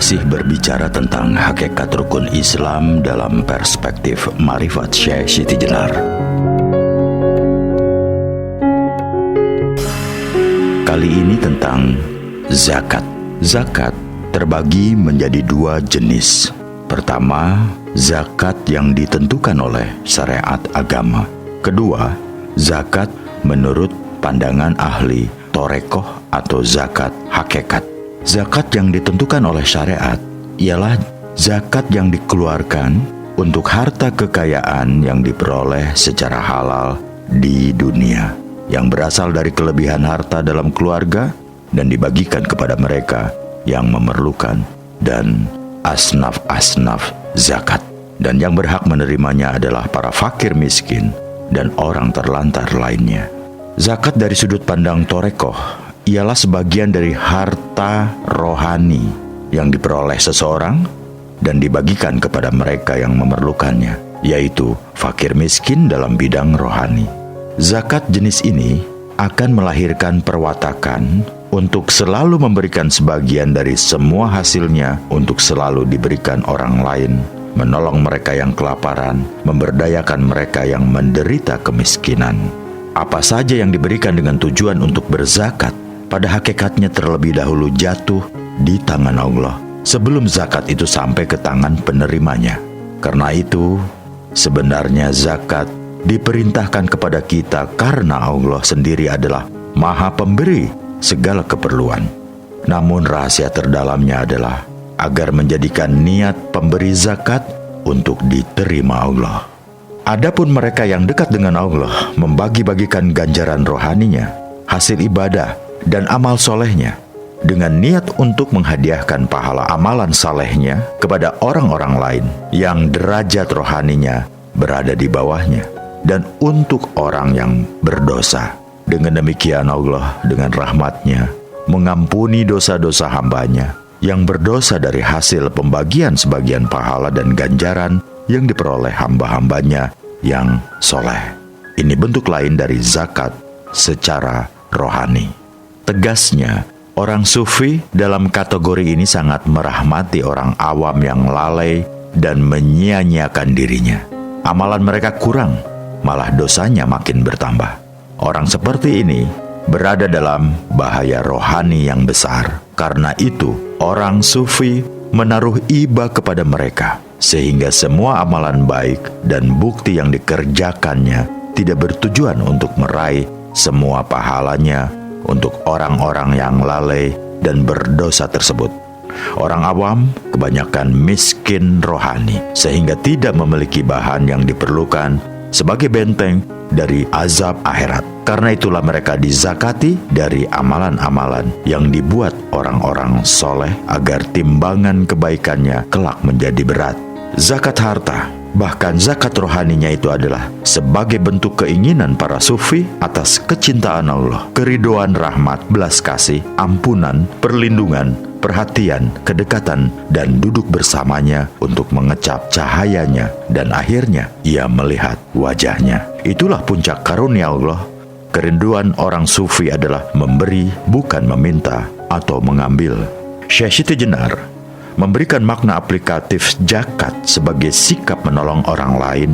Masih berbicara tentang hakikat rukun Islam dalam perspektif Ma'rifat Syekh Siti Jenar. Kali ini tentang zakat. Zakat terbagi menjadi dua jenis. Pertama, zakat yang ditentukan oleh syariat agama. Kedua, zakat menurut pandangan ahli torekoh atau zakat hakikat. Zakat yang ditentukan oleh syariat ialah zakat yang dikeluarkan untuk harta kekayaan yang diperoleh secara halal di dunia, yang berasal dari kelebihan harta dalam keluarga dan dibagikan kepada mereka yang memerlukan, dan asnaf-asnaf zakat. Dan yang berhak menerimanya adalah para fakir miskin dan orang terlantar lainnya. Zakat dari sudut pandang torekoh ialah sebagian dari harta rohani yang diperoleh seseorang dan dibagikan kepada mereka yang memerlukannya, yaitu fakir miskin dalam bidang rohani. Zakat jenis ini akan melahirkan perwatakan untuk selalu memberikan sebagian dari semua hasilnya untuk selalu diberikan orang lain, menolong mereka yang kelaparan, memberdayakan mereka yang menderita kemiskinan. Apa saja yang diberikan dengan tujuan untuk berzakat, pada hakikatnya terlebih dahulu jatuh di tangan Allah sebelum zakat itu sampai ke tangan penerimanya. Karena itu, sebenarnya zakat diperintahkan kepada kita karena Allah sendiri adalah Maha Pemberi segala keperluan. Namun rahasia terdalamnya adalah agar menjadikan niat pemberi zakat untuk diterima Allah. Adapun mereka yang dekat dengan Allah membagi-bagikan ganjaran rohaninya, hasil ibadah, dan amal solehnya dengan niat untuk menghadiahkan pahala amalan salehnya kepada orang-orang lain yang derajat rohaninya berada di bawahnya, dan untuk orang yang berdosa. Dengan demikian Allah dengan rahmatnya mengampuni dosa-dosa hambanya yang berdosa dari hasil pembagian sebagian pahala dan ganjaran yang diperoleh hamba-hambanya yang soleh. Ini bentuk lain dari zakat secara rohani. Tegasnya, orang sufi dalam kategori ini sangat merahmati orang awam yang lalai dan menyia-nyiakan dirinya. Amalan mereka kurang, malah dosanya makin bertambah. Orang seperti ini berada dalam bahaya rohani yang besar. Karena itu, orang sufi menaruh iba kepada mereka, sehingga semua amalan baik dan bukti yang dikerjakannya tidak bertujuan untuk meraih semua pahalanya untuk orang-orang yang lalai dan berdosa tersebut. Orang awam kebanyakan miskin rohani, sehingga tidak memiliki bahan yang diperlukan sebagai benteng dari azab akhirat. Karena itulah mereka dizakati dari amalan-amalan yang dibuat orang-orang soleh agar timbangan kebaikannya kelak menjadi berat. Zakat harta, bahkan zakat rohaninya itu adalah sebagai bentuk keinginan para sufi atas kecintaan Allah, keridhaan rahmat, belas kasih, ampunan, perlindungan, perhatian, kedekatan, dan duduk bersamanya untuk mengecap cahayanya, dan akhirnya ia melihat wajahnya. Itulah puncak karunia Allah. Kerinduan orang sufi adalah memberi, bukan meminta atau mengambil. Syekh Siti Jenar memberikan makna aplikatif zakat sebagai sikap menolong orang lain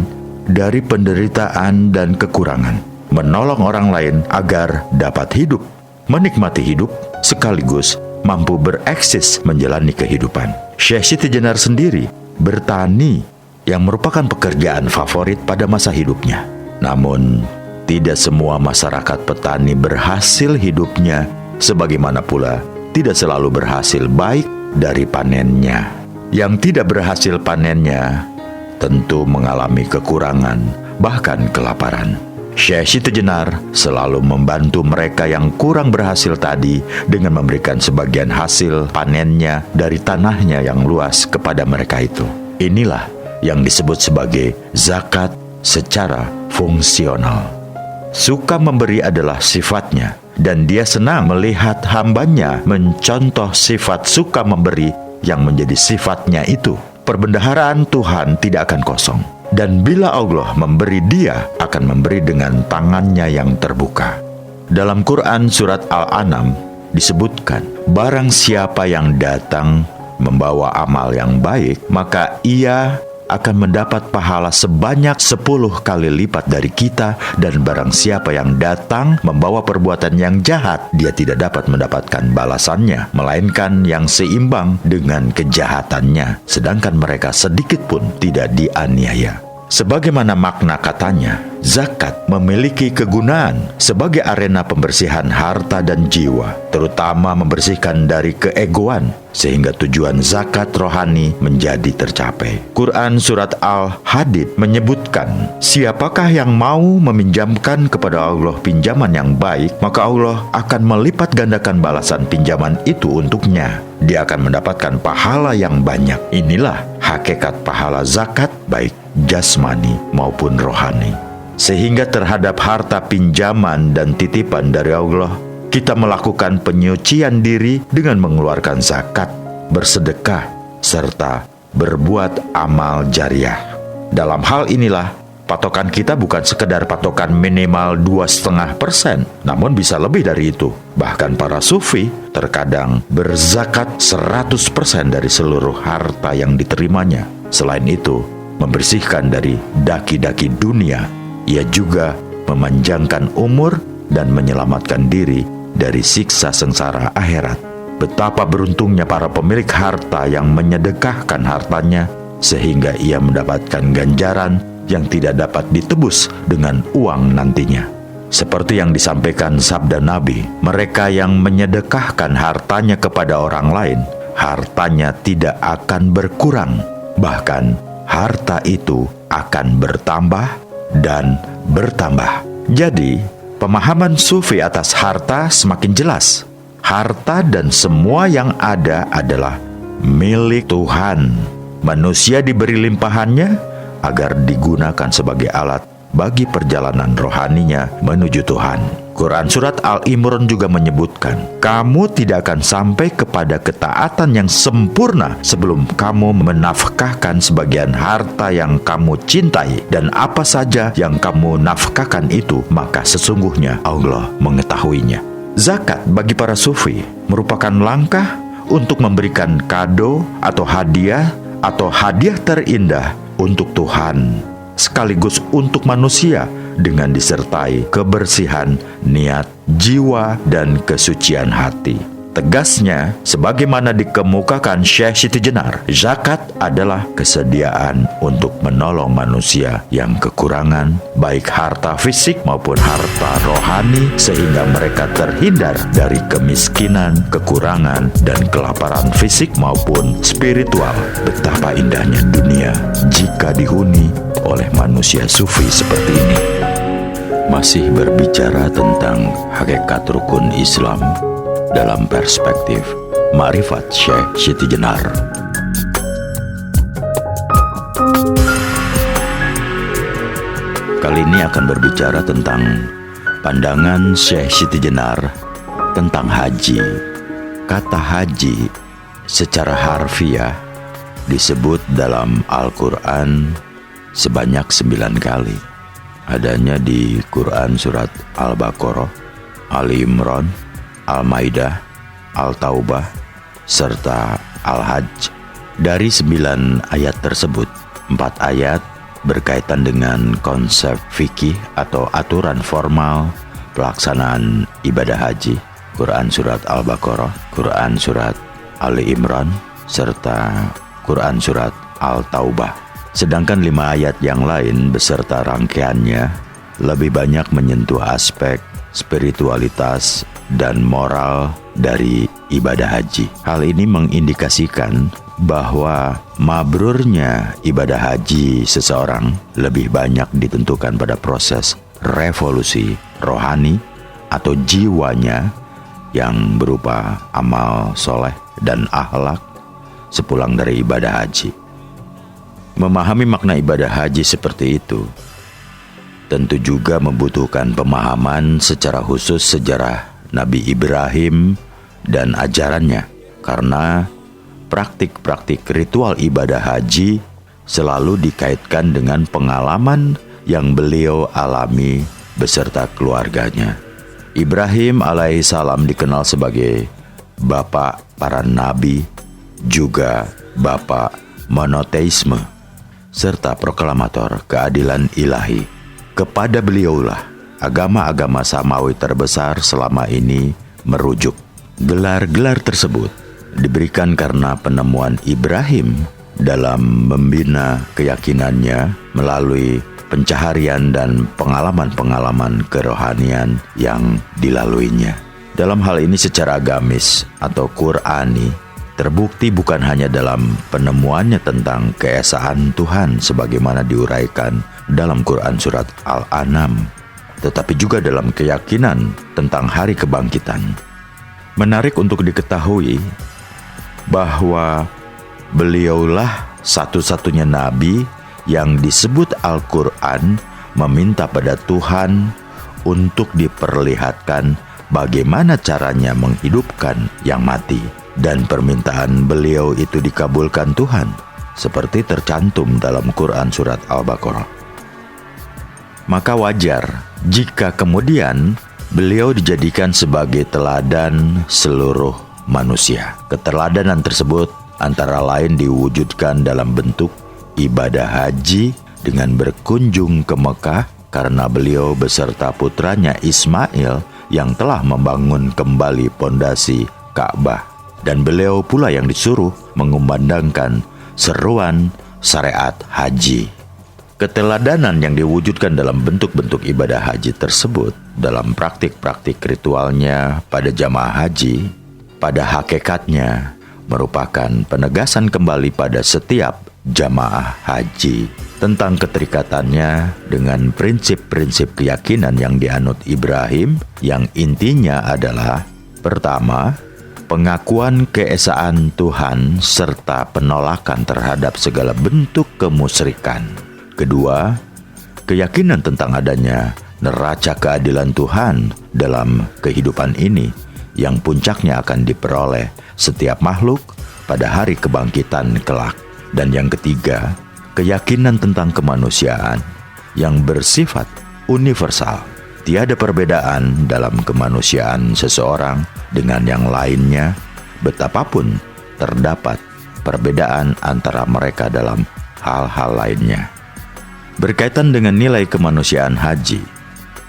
dari penderitaan dan kekurangan, menolong orang lain agar dapat hidup, menikmati hidup, sekaligus mampu bereksis menjalani kehidupan. Syekh Siti Jenar sendiri bertani yang merupakan pekerjaan favorit pada masa hidupnya. Namun, tidak semua masyarakat petani berhasil hidupnya, sebagaimana pula tidak selalu berhasil baik dari panennya. Yang tidak berhasil panennya tentu mengalami kekurangan, bahkan kelaparan. Syekh Siti Jenar selalu membantu mereka yang kurang berhasil tadi dengan memberikan sebagian hasil panennya dari tanahnya yang luas kepada mereka itu. Inilah yang disebut sebagai zakat secara fungsional. Suka memberi adalah sifatnya, dan dia senang melihat hambanya mencontoh sifat suka memberi yang menjadi sifatnya itu. Perbendaharaan Tuhan tidak akan kosong. Dan bila Allah memberi, dia akan memberi dengan tangannya yang terbuka. Dalam Quran surat Al-An'am disebutkan, barang siapa yang datang membawa amal yang baik, maka ia akan mendapat pahala sebanyak 10 kali lipat dari kita. Dan barang siapa yang datang membawa perbuatan yang jahat, dia tidak dapat mendapatkan balasannya, melainkan yang seimbang dengan kejahatannya, sedangkan mereka sedikit pun tidak dianiaya. Sebagaimana makna katanya, zakat memiliki kegunaan sebagai arena pembersihan harta dan jiwa, terutama membersihkan dari keegoan, sehingga tujuan zakat rohani menjadi tercapai. Quran surat Al-Hadid menyebutkan, siapakah yang mau meminjamkan kepada Allah pinjaman yang baik, maka Allah akan melipat gandakan balasan pinjaman itu untuknya. Dia akan mendapatkan pahala yang banyak. Inilah hakikat pahala zakat, baik jasmani maupun rohani. Sehingga terhadap harta pinjaman dan titipan dari Allah, kita melakukan penyucian diri dengan mengeluarkan zakat, bersedekah, serta berbuat amal jariah. Dalam hal inilah, patokan kita bukan sekedar patokan minimal 2,5%, namun bisa lebih dari itu. Bahkan para sufi terkadang berzakat 100% dari seluruh harta yang diterimanya. Selain itu, membersihkan dari daki-daki dunia, ia juga memanjangkan umur dan menyelamatkan diri dari siksa sengsara akhirat. Betapa beruntungnya para pemilik harta yang menyedekahkan hartanya, sehingga ia mendapatkan ganjaran yang tidak dapat ditebus dengan uang nantinya. Seperti yang disampaikan sabda Nabi, mereka yang menyedekahkan hartanya kepada orang lain, hartanya tidak akan berkurang, bahkan harta itu akan bertambah dan bertambah. Jadi, pemahaman sufi atas harta semakin jelas. Harta dan semua yang ada adalah milik Tuhan. Manusia diberi limpahannya agar digunakan sebagai alat bagi perjalanan rohaninya menuju Tuhan. Quran surat Al-Imran juga menyebutkan, kamu tidak akan sampai kepada ketaatan yang sempurna sebelum kamu menafkahkan sebagian harta yang kamu cintai, dan apa saja yang kamu nafkahkan itu, maka sesungguhnya Allah mengetahuinya. Zakat bagi para sufi merupakan langkah untuk memberikan kado atau hadiah terindah untuk Tuhan, sekaligus untuk manusia, dengan disertai kebersihan niat, jiwa, dan kesucian hati. Tegasnya, sebagaimana dikemukakan Syekh Siti Jenar, zakat adalah kesediaan untuk menolong manusia yang kekurangan, baik harta fisik maupun harta rohani, sehingga mereka terhindar dari kemiskinan, kekurangan, dan kelaparan fisik maupun spiritual. Betapa indahnya dunia jika dihuni oleh manusia sufi seperti ini. Masih berbicara tentang hakikat rukun Islam dalam perspektif Ma'rifat Syekh Siti Jenar. Kali ini akan berbicara tentang pandangan Syekh Siti Jenar tentang haji. Kata haji secara harfiah disebut dalam Al-Quran sebanyak 9 kali. Adanya di Quran surat Al-Baqarah, Ali Imran, Al-Maidah, Al-Taubah, serta Al-Hajj. Dari 9 ayat tersebut, 4 ayat berkaitan dengan konsep fikih atau aturan formal pelaksanaan ibadah haji. Quran surat Al-Baqarah, Quran surat Ali Imran, serta Quran surat Al-Taubah. Sedangkan 5 ayat yang lain beserta rangkaiannya lebih banyak menyentuh aspek spiritualitas dan moral dari ibadah haji. Hal ini mengindikasikan bahwa mabrurnya ibadah haji seseorang lebih banyak ditentukan pada proses revolusi rohani atau jiwanya yang berupa amal soleh dan akhlak sepulang dari ibadah haji. Memahami makna ibadah haji seperti itu tentu juga membutuhkan pemahaman secara khusus sejarah Nabi Ibrahim dan ajarannya, karena praktik-praktik ritual ibadah haji selalu dikaitkan dengan pengalaman yang beliau alami beserta keluarganya. Ibrahim alaihissalam dikenal sebagai bapak para nabi, juga bapak monoteisme, serta proklamator keadilan ilahi. Kepada beliaulah agama-agama samawi terbesar selama ini merujuk. Gelar-gelar tersebut diberikan karena penemuan Ibrahim dalam membina keyakinannya melalui pencaharian dan pengalaman-pengalaman kerohanian yang dilaluinya. Dalam hal ini secara agamis atau Qur'ani terbukti bukan hanya dalam penemuannya tentang keesaan Tuhan sebagaimana diuraikan dalam Quran surat Al-An'am, tetapi juga dalam keyakinan tentang hari kebangkitan. Menarik untuk diketahui bahwa beliaulah satu-satunya nabi yang disebut Al-Quran meminta pada Tuhan untuk diperlihatkan bagaimana caranya menghidupkan yang mati. Dan permintaan beliau itu dikabulkan Tuhan, seperti tercantum dalam Quran surat Al-Baqarah. Maka wajar jika kemudian beliau dijadikan sebagai teladan seluruh manusia. Keteladanan tersebut antara lain diwujudkan dalam bentuk ibadah haji dengan berkunjung ke Mekah karena beliau beserta putranya Ismail yang telah membangun kembali pondasi Ka'bah. Dan beliau pula yang disuruh mengumandangkan seruan syariat haji. Keteladanan yang diwujudkan dalam bentuk-bentuk ibadah haji tersebut dalam praktik-praktik ritualnya pada jamaah haji, pada hakikatnya merupakan penegasan kembali pada setiap jamaah haji tentang keterikatannya dengan prinsip-prinsip keyakinan yang dianut Ibrahim, yang intinya adalah: pertama, pengakuan keesaan Tuhan serta penolakan terhadap segala bentuk kemusyrikan. Kedua, keyakinan tentang adanya neraca keadilan Tuhan dalam kehidupan ini yang puncaknya akan diperoleh setiap makhluk pada hari kebangkitan kelak. Dan yang ketiga, keyakinan tentang kemanusiaan yang bersifat universal. Tiada perbedaan dalam kemanusiaan seseorang dengan yang lainnya, betapapun terdapat perbedaan antara mereka dalam hal-hal lainnya. Berkaitan dengan nilai kemanusiaan haji,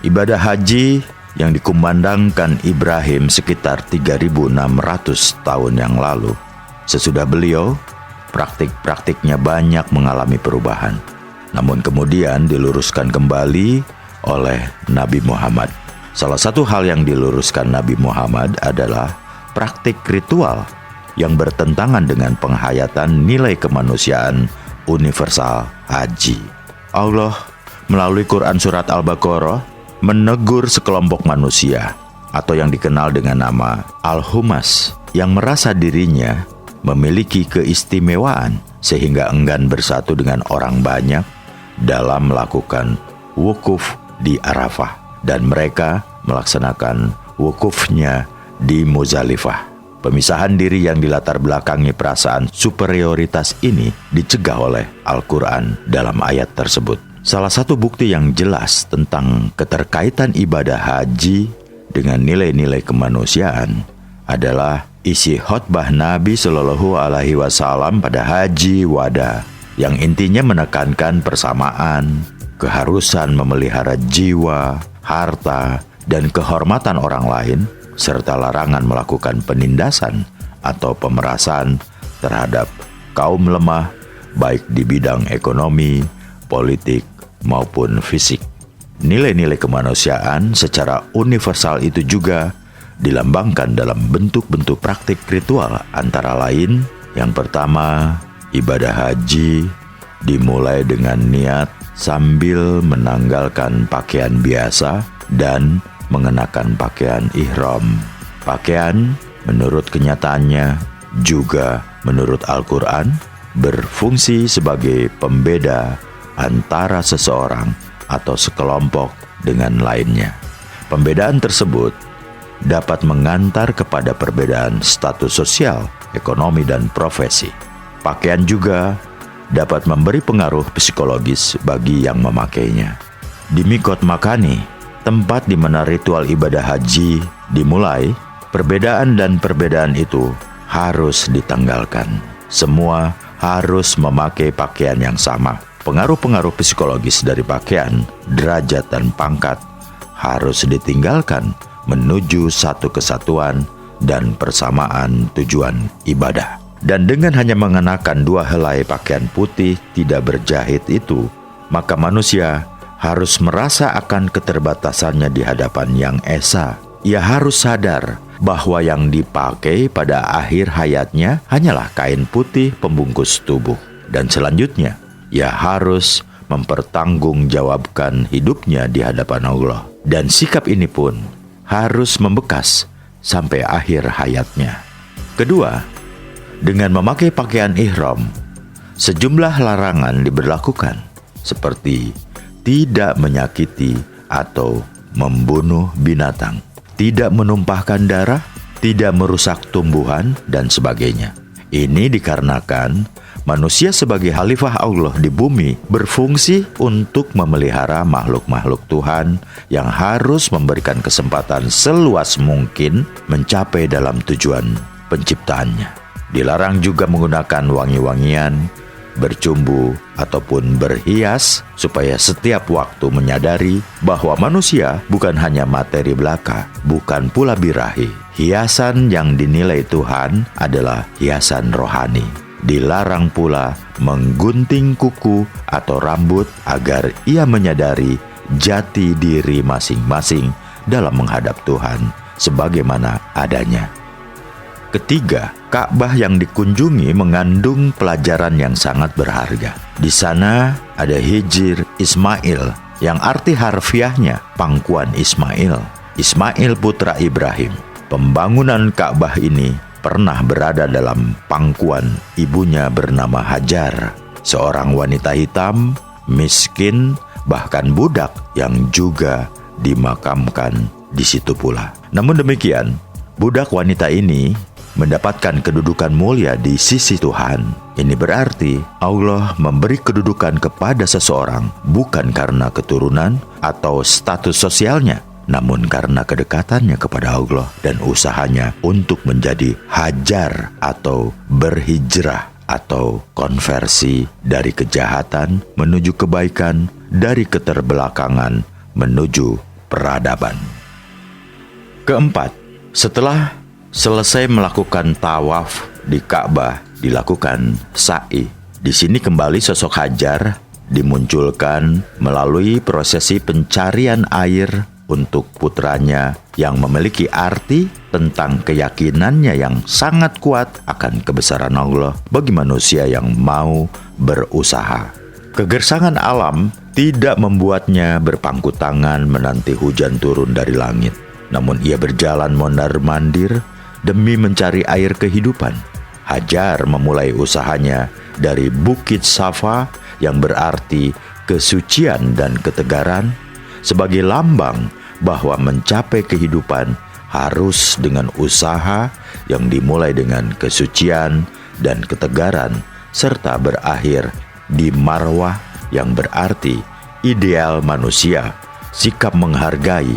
ibadah haji yang dikumandangkan Ibrahim sekitar 3.600 tahun yang lalu, sesudah beliau, praktik-praktiknya banyak mengalami perubahan. Namun kemudian diluruskan kembali oleh Nabi Muhammad. Salah satu hal yang diluruskan Nabi Muhammad adalah praktik ritual yang bertentangan dengan penghayatan nilai kemanusiaan universal haji. Allah melalui Quran surat Al-Baqarah menegur sekelompok manusia atau yang dikenal dengan nama Al-Humas yang merasa dirinya memiliki keistimewaan sehingga enggan bersatu dengan orang banyak dalam melakukan wukuf di Arafah, dan mereka melaksanakan wukufnya di Muzdalifah. Pemisahan diri yang dilatar belakangi perasaan superioritas ini dicegah oleh Al-Quran dalam ayat tersebut. Salah satu bukti yang jelas tentang keterkaitan ibadah haji dengan nilai-nilai kemanusiaan adalah isi khotbah Nabi Shallallahu Alaihi Wasallam pada Haji Wada, yang intinya menekankan persamaan, keharusan memelihara jiwa, harta, dan kehormatan orang lain, serta larangan melakukan penindasan atau pemerasan terhadap kaum lemah baik di bidang ekonomi, politik, maupun fisik. Nilai-nilai kemanusiaan secara universal itu juga dilambangkan dalam bentuk-bentuk praktik ritual, antara lain yang pertama, ibadah haji dimulai dengan niat sambil menanggalkan pakaian biasa dan mengenakan pakaian ihram. Pakaian menurut kenyataannya juga menurut Al-Quran berfungsi sebagai pembeda antara seseorang atau sekelompok dengan lainnya. Pembedaan tersebut dapat mengantar kepada perbedaan status sosial, ekonomi, dan profesi. Pakaian juga dapat memberi pengaruh psikologis bagi yang memakainya. Di Mikot Makani, tempat di mana ritual ibadah haji dimulai, perbedaan dan perbedaan itu harus ditanggalkan. Semua harus memakai pakaian yang sama. Pengaruh-pengaruh psikologis dari pakaian, derajat, dan pangkat harus ditinggalkan menuju satu kesatuan dan persamaan tujuan ibadah. Dan dengan hanya mengenakan 2 helai pakaian putih tidak berjahit itu, maka manusia harus merasa akan keterbatasannya di hadapan Yang Esa. Ia harus sadar bahwa yang dipakai pada akhir hayatnya hanyalah kain putih pembungkus tubuh. Dan selanjutnya, ia harus mempertanggungjawabkan hidupnya di hadapan Allah. Dan sikap ini pun harus membekas sampai akhir hayatnya. Kedua, dengan memakai pakaian ihram, sejumlah larangan diberlakukan, seperti tidak menyakiti atau membunuh binatang, tidak menumpahkan darah, tidak merusak tumbuhan, dan sebagainya. Ini dikarenakan manusia sebagai khalifah Allah di bumi berfungsi untuk memelihara makhluk-makhluk Tuhan yang harus memberikan kesempatan seluas mungkin mencapai dalam tujuan penciptaannya. Dilarang juga menggunakan wangi-wangian, bercumbu, ataupun berhias supaya setiap waktu menyadari bahwa manusia bukan hanya materi belaka, bukan pula birahi. Hiasan yang dinilai Tuhan adalah hiasan rohani. Dilarang pula menggunting kuku atau rambut agar ia menyadari jati diri masing-masing dalam menghadap Tuhan sebagaimana adanya. Ketiga, Ka'bah yang dikunjungi mengandung pelajaran yang sangat berharga. Di sana ada Hijr Ismail yang arti harfiahnya pangkuan Ismail. Ismail putra Ibrahim. Pembangunan Ka'bah ini pernah berada dalam pangkuan ibunya bernama Hajar, seorang wanita hitam, miskin, bahkan budak yang juga dimakamkan di situ pula. Namun demikian, budak wanita ini mendapatkan kedudukan mulia di sisi Tuhan. Ini berarti Allah memberi kedudukan kepada seseorang bukan karena keturunan atau status sosialnya, namun karena kedekatannya kepada Allah dan usahanya untuk menjadi hajar atau berhijrah atau konversi dari kejahatan menuju kebaikan, dari keterbelakangan menuju peradaban. Keempat, setelah selesai melakukan tawaf di Ka'bah, dilakukan sa'i. Di sini kembali sosok Hajar dimunculkan melalui prosesi pencarian air untuk putranya yang memiliki arti tentang keyakinannya yang sangat kuat akan kebesaran Allah bagi manusia yang mau berusaha. Kegersangan alam tidak membuatnya berpangku tangan menanti hujan turun dari langit. Namun ia berjalan mondar-mandir demi mencari air kehidupan. Hajar memulai usahanya dari Bukit Safa yang berarti kesucian dan ketegaran sebagai lambang bahwa mencapai kehidupan harus dengan usaha yang dimulai dengan kesucian dan ketegaran serta berakhir di Marwah yang berarti ideal manusia, sikap menghargai,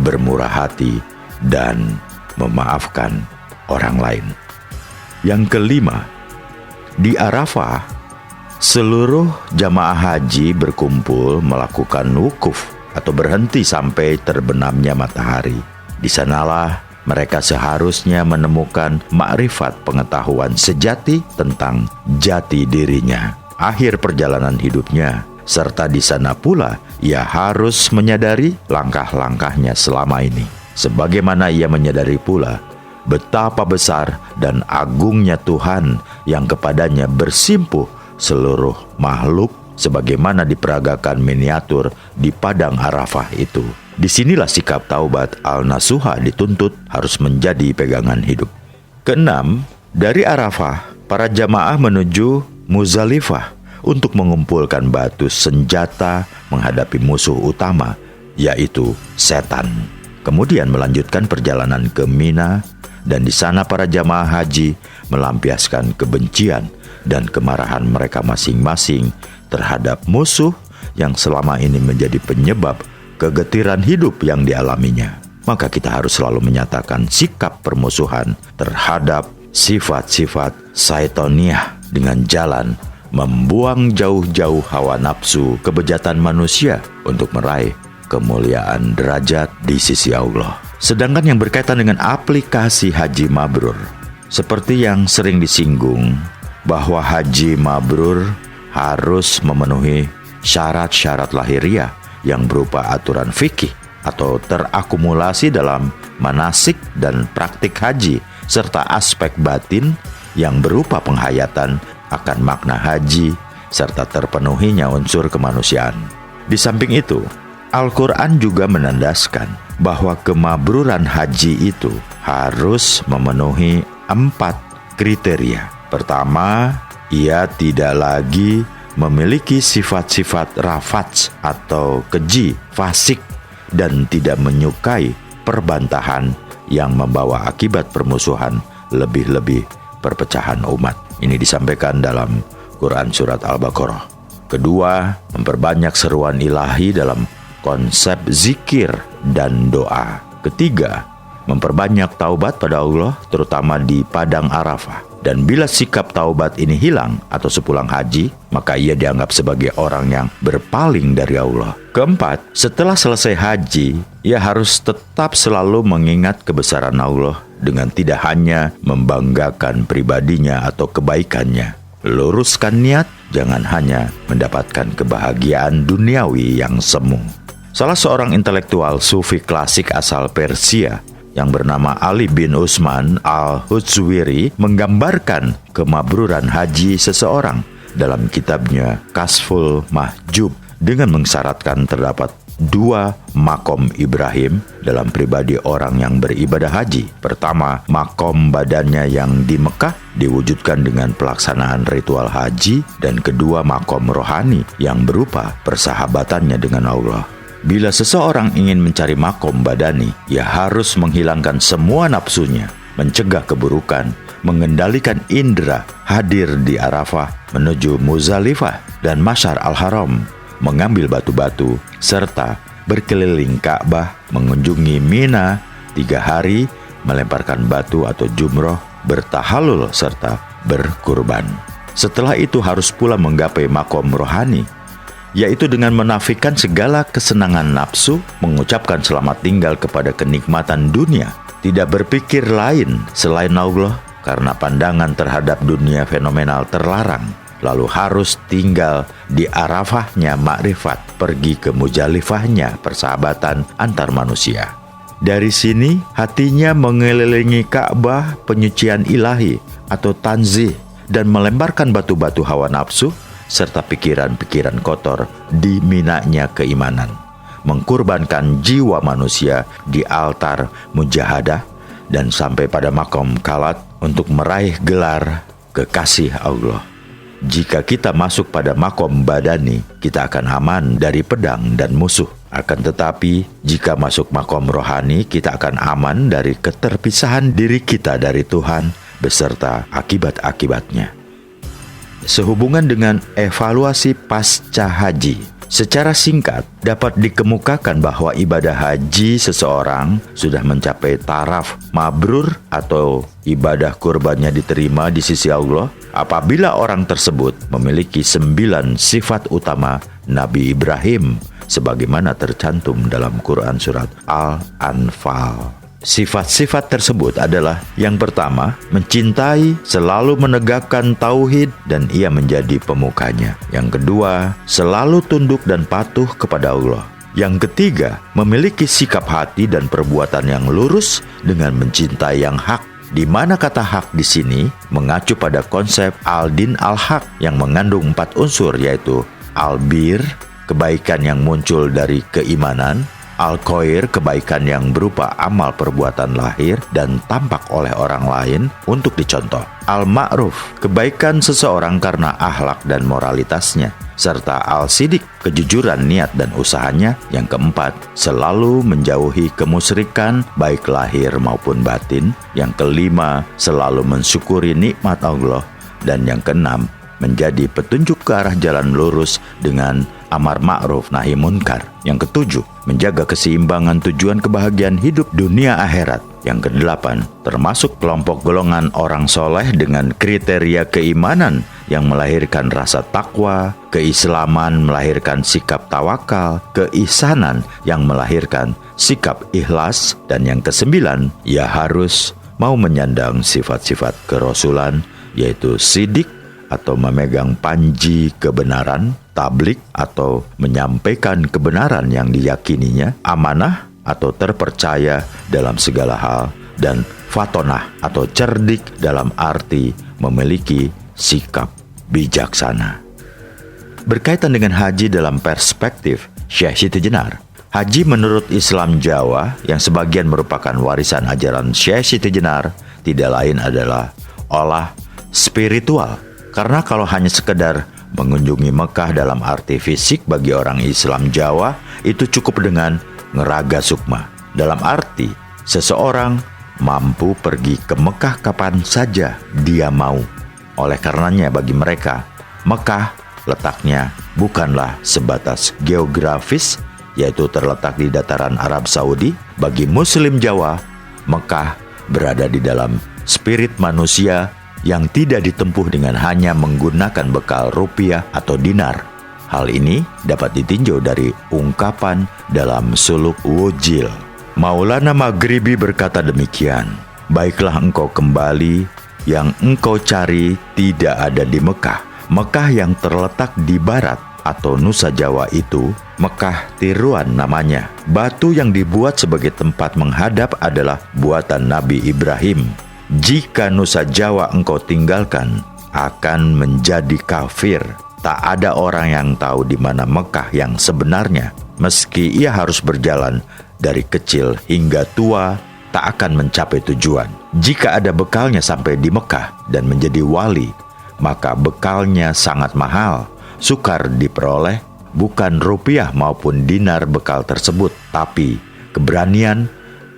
bermurah hati, dan memaafkan orang lain. Yang kelima, di Arafah, seluruh jamaah haji berkumpul melakukan wukuf atau berhenti sampai terbenamnya matahari. Di sanalah mereka seharusnya menemukan makrifat pengetahuan sejati tentang jati dirinya. akhir perjalanan hidupnya. Serta di sana pula ia harus menyadari langkah-langkahnya selama ini. Sebagaimana ia menyadari pula betapa besar dan agungnya Tuhan yang kepadanya bersimpuh seluruh makhluk, sebagaimana diperagakan miniatur di padang Arafah itu. Disinilah sikap taubat al-nasuha dituntut harus menjadi pegangan hidup. Keenam, dari Arafah, para jamaah menuju Muzdalifah untuk mengumpulkan batu senjata menghadapi musuh utama, yaitu setan. Kemudian melanjutkan perjalanan ke Mina, dan di sana para jamaah haji melampiaskan kebencian dan kemarahan mereka masing-masing terhadap musuh yang selama ini menjadi penyebab kegetiran hidup yang dialaminya. Maka kita harus selalu menyatakan sikap permusuhan terhadap sifat-sifat syaitoniah dengan jalan membuang jauh-jauh hawa nafsu kebejatan manusia untuk meraih kemuliaan derajat di sisi Allah. Sedangkan yang berkaitan dengan aplikasi haji mabrur, seperti yang sering disinggung bahwa haji mabrur harus memenuhi syarat-syarat lahiriah yang berupa aturan fikih atau terakumulasi dalam manasik dan praktik haji, serta aspek batin yang berupa penghayatan akan makna haji, serta terpenuhinya unsur kemanusiaan. Di samping itu, Al-Quran juga menandaskan bahwa kemabruran haji itu harus memenuhi 4 kriteria. Pertama, ia tidak lagi memiliki sifat-sifat rafats atau keji, fasik, dan tidak menyukai perbantahan yang membawa akibat permusuhan, lebih-lebih perpecahan umat. Ini disampaikan dalam Quran Surat Al-Baqarah. Kedua, memperbanyak seruan ilahi dalam konsep zikir dan doa. Ketiga, memperbanyak taubat pada Allah, terutama di padang Arafah. Dan bila sikap taubat ini hilang atau sepulang haji, maka ia dianggap sebagai orang yang berpaling dari Allah. Keempat, setelah selesai haji, ia harus tetap selalu mengingat kebesaran Allah dengan tidak hanya membanggakan pribadinya atau kebaikannya. Luruskan niat, jangan hanya mendapatkan kebahagiaan duniawi yang semu. Salah seorang intelektual sufi klasik asal Persia yang bernama Ali bin Utsman al-Hutswiri menggambarkan kemabruran haji seseorang dalam kitabnya Kasful Mahjub dengan mensyaratkan terdapat 2 makom Ibrahim dalam pribadi orang yang beribadah haji. Pertama, makom badannya yang di Mekah diwujudkan dengan pelaksanaan ritual haji, dan kedua, makom rohani yang berupa persahabatannya dengan Allah. Bila seseorang ingin mencari makom badani, ia harus menghilangkan semua nafsunya, mencegah keburukan, mengendalikan indera, hadir di Arafah, menuju Muzdalifah dan Masyar al-Haram, mengambil batu-batu, serta berkeliling Ka'bah, mengunjungi Mina 3 hari, melemparkan batu atau jumroh, bertahalul, serta berkurban. Setelah itu harus pula menggapai makom rohani, yaitu dengan menafikan segala kesenangan nafsu, mengucapkan selamat tinggal kepada kenikmatan dunia, tidak berpikir lain selain Allah karena pandangan terhadap dunia fenomenal terlarang, lalu harus tinggal di Arafahnya makrifat, pergi ke Muzdalifahnya persahabatan antar manusia. Dari sini hatinya mengelilingi Ka'bah, penyucian ilahi atau tanzih, dan melemparkan batu-batu hawa nafsu serta pikiran-pikiran kotor di minanya keimanan, mengkurbankan jiwa manusia di altar mujahadah, dan sampai pada makom kalat untuk meraih gelar kekasih Allah. Jika kita masuk pada makom badani, kita akan aman dari pedang dan musuh. Akan tetapi, jika masuk makom rohani, kita akan aman dari keterpisahan diri kita dari Tuhan beserta akibat-akibatnya. Sehubungan dengan evaluasi pasca haji, secara singkat dapat dikemukakan bahwa ibadah haji seseorang sudah mencapai taraf mabrur atau ibadah kurbannya diterima di sisi Allah apabila orang tersebut memiliki 9 sifat utama Nabi Ibrahim sebagaimana tercantum dalam Quran Surat Al-Anfal. Sifat-sifat tersebut adalah yang pertama, mencintai, selalu menegakkan tauhid dan ia menjadi pemukanya. Yang kedua, selalu tunduk dan patuh kepada Allah. Yang ketiga, memiliki sikap hati dan perbuatan yang lurus dengan mencintai yang hak. Di mana kata hak di sini mengacu pada konsep al-din al-haq yang mengandung 4 unsur, yaitu al-bir, kebaikan yang muncul dari keimanan, al-khair, kebaikan yang berupa amal perbuatan lahir dan tampak oleh orang lain untuk dicontoh, al-ma'ruf, kebaikan seseorang karena akhlak dan moralitasnya, serta al-sidik, kejujuran niat dan usahanya. Yang keempat, selalu menjauhi kemusyrikan baik lahir maupun batin. Yang kelima, selalu mensyukuri nikmat Allah. Dan yang keenam, menjadi petunjuk ke arah jalan lurus dengan amar ma'ruf nahi munkar. Yang ketujuh, menjaga keseimbangan tujuan kebahagiaan hidup dunia akhirat. Yang kedelapan, termasuk kelompok golongan orang soleh dengan kriteria keimanan yang melahirkan rasa takwa, keislaman melahirkan sikap tawakal, keihsanan yang melahirkan sikap ikhlas, dan yang kesembilan, ia harus mau menyandang sifat-sifat kerasulan, yaitu sidik atau memegang panji kebenaran, tablik atau menyampaikan kebenaran yang diyakininya, amanah atau terpercaya dalam segala hal, dan fatonah atau cerdik dalam arti memiliki sikap bijaksana. Berkaitan dengan haji dalam perspektif Syekh Siti Jenar, haji menurut Islam Jawa yang sebagian merupakan warisan ajaran Syekh Siti Jenar tidak lain adalah olah spiritual. Karena kalau hanya sekedar mengunjungi Mekah dalam arti fisik bagi orang Islam Jawa, itu cukup dengan ngeraga sukma. Dalam arti, seseorang mampu pergi ke Mekah kapan saja dia mau. Oleh karenanya bagi mereka, Mekah letaknya bukanlah sebatas geografis, yaitu terletak di dataran Arab Saudi. Bagi Muslim Jawa, Mekah berada di dalam spirit manusia yang tidak ditempuh dengan hanya menggunakan bekal rupiah atau dinar. Hal ini dapat ditinjau dari ungkapan dalam suluk wujil. Maulana Maghribi berkata demikian, "Baiklah engkau kembali, yang engkau cari tidak ada di Mekah. Mekah yang terletak di barat atau Nusa Jawa itu, Mekah Tiruan namanya. Batu yang dibuat sebagai tempat menghadap adalah buatan Nabi Ibrahim. Jika Nusa Jawa engkau tinggalkan, akan menjadi kafir. Tak ada orang yang tahu di mana Mekah yang sebenarnya. Meski ia harus berjalan dari kecil hingga tua, tak akan mencapai tujuan. Jika ada bekalnya sampai di Mekah dan menjadi wali, maka bekalnya sangat mahal. Sukar diperoleh, bukan rupiah maupun dinar bekal tersebut, tapi keberanian,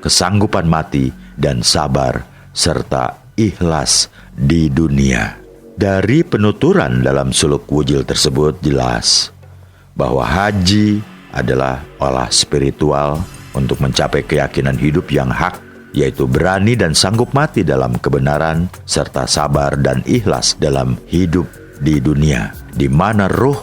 kesanggupan mati, dan sabar serta ikhlas di dunia." Dari penuturan dalam suluk wujil tersebut jelas bahwa haji adalah olah spiritual untuk mencapai keyakinan hidup yang hak, yaitu berani dan sanggup mati dalam kebenaran serta sabar dan ikhlas dalam hidup di dunia, di mana ruh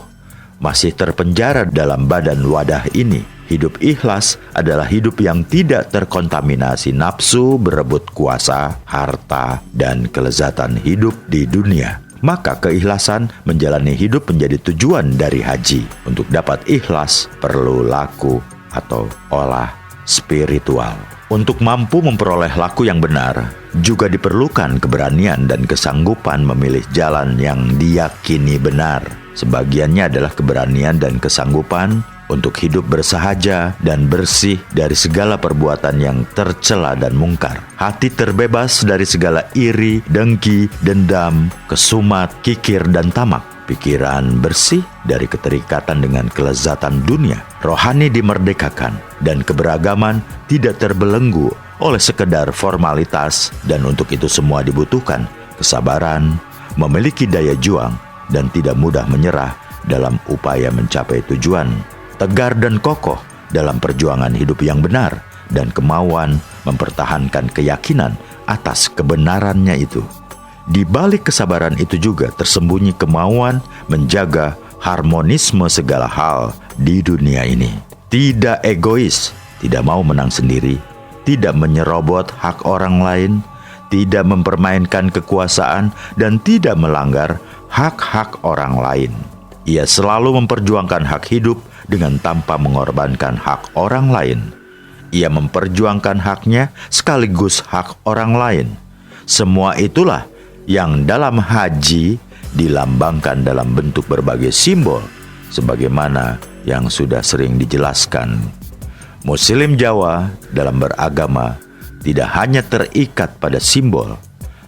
masih terpenjara dalam badan wadah ini. Hidup ikhlas adalah hidup yang tidak terkontaminasi nafsu berebut kuasa, harta, dan kelezatan hidup di dunia. Maka keikhlasan menjalani hidup menjadi tujuan dari haji. Untuk dapat ikhlas perlu laku atau olah spiritual. Untuk mampu memperoleh laku yang benar, juga diperlukan keberanian dan kesanggupan memilih jalan yang diyakini benar. Sebagiannya adalah keberanian dan kesanggupan untuk hidup bersahaja dan bersih dari segala perbuatan yang tercela dan mungkar. Hati terbebas dari segala iri, dengki, dendam, kesumat, kikir, dan tamak. Pikiran bersih dari keterikatan dengan kelezatan dunia. Rohani dimerdekakan dan keberagaman tidak terbelenggu oleh sekedar formalitas, dan untuk itu semua dibutuhkan kesabaran, memiliki daya juang, dan tidak mudah menyerah dalam upaya mencapai tujuan. Tegar dan kokoh dalam perjuangan hidup yang benar, dan kemauan mempertahankan keyakinan atas kebenarannya itu. Di balik kesabaran itu juga tersembunyi kemauan menjaga harmonisme segala hal di dunia ini. Tidak egois, tidak mau menang sendiri, tidak menyerobot hak orang lain, tidak mempermainkan kekuasaan, dan tidak melanggar hak-hak orang lain. Ia selalu memperjuangkan hak hidup dengan tanpa mengorbankan hak orang lain. Ia memperjuangkan haknya sekaligus hak orang lain. Semua itulah yang dalam haji dilambangkan dalam bentuk berbagai simbol, sebagaimana yang sudah sering dijelaskan. Muslim Jawa dalam beragama tidak hanya terikat pada simbol,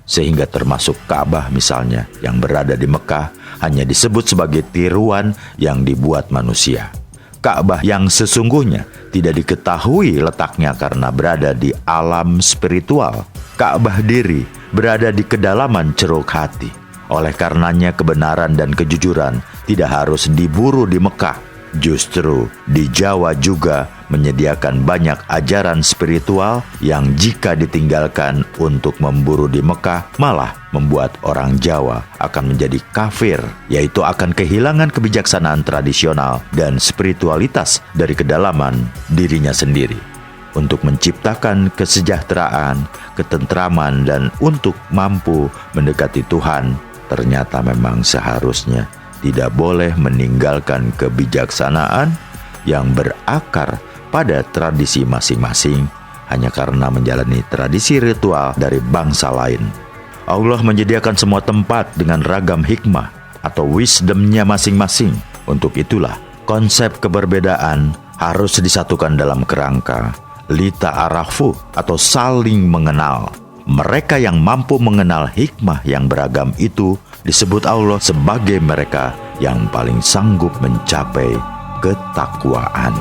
sehingga termasuk Ka'bah misalnya yang berada di Mekah hanya disebut sebagai tiruan yang dibuat manusia. Ka'bah yang sesungguhnya tidak diketahui letaknya karena berada di alam spiritual. Ka'bah diri berada di kedalaman ceruk hati. Oleh karenanya kebenaran dan kejujuran tidak harus diburu di Mekah. Justru di Jawa juga menyediakan banyak ajaran spiritual yang jika ditinggalkan untuk memburu di Mekah malah membuat orang Jawa akan menjadi kafir, yaitu akan kehilangan kebijaksanaan tradisional dan spiritualitas dari kedalaman dirinya sendiri. Untuk menciptakan kesejahteraan, ketentraman, dan untuk mampu mendekati Tuhan, ternyata memang seharusnya tidak boleh meninggalkan kebijaksanaan yang berakar pada tradisi masing-masing hanya karena menjalani tradisi ritual dari bangsa lain. Allah menyediakan semua tempat dengan ragam hikmah atau wisdomnya masing-masing. Untuk itulah konsep keberbedaan harus disatukan dalam kerangka lita'arafu atau saling mengenal. Mereka yang mampu mengenal hikmah yang beragam itu disebut Allah sebagai mereka yang paling sanggup mencapai ketakwaan.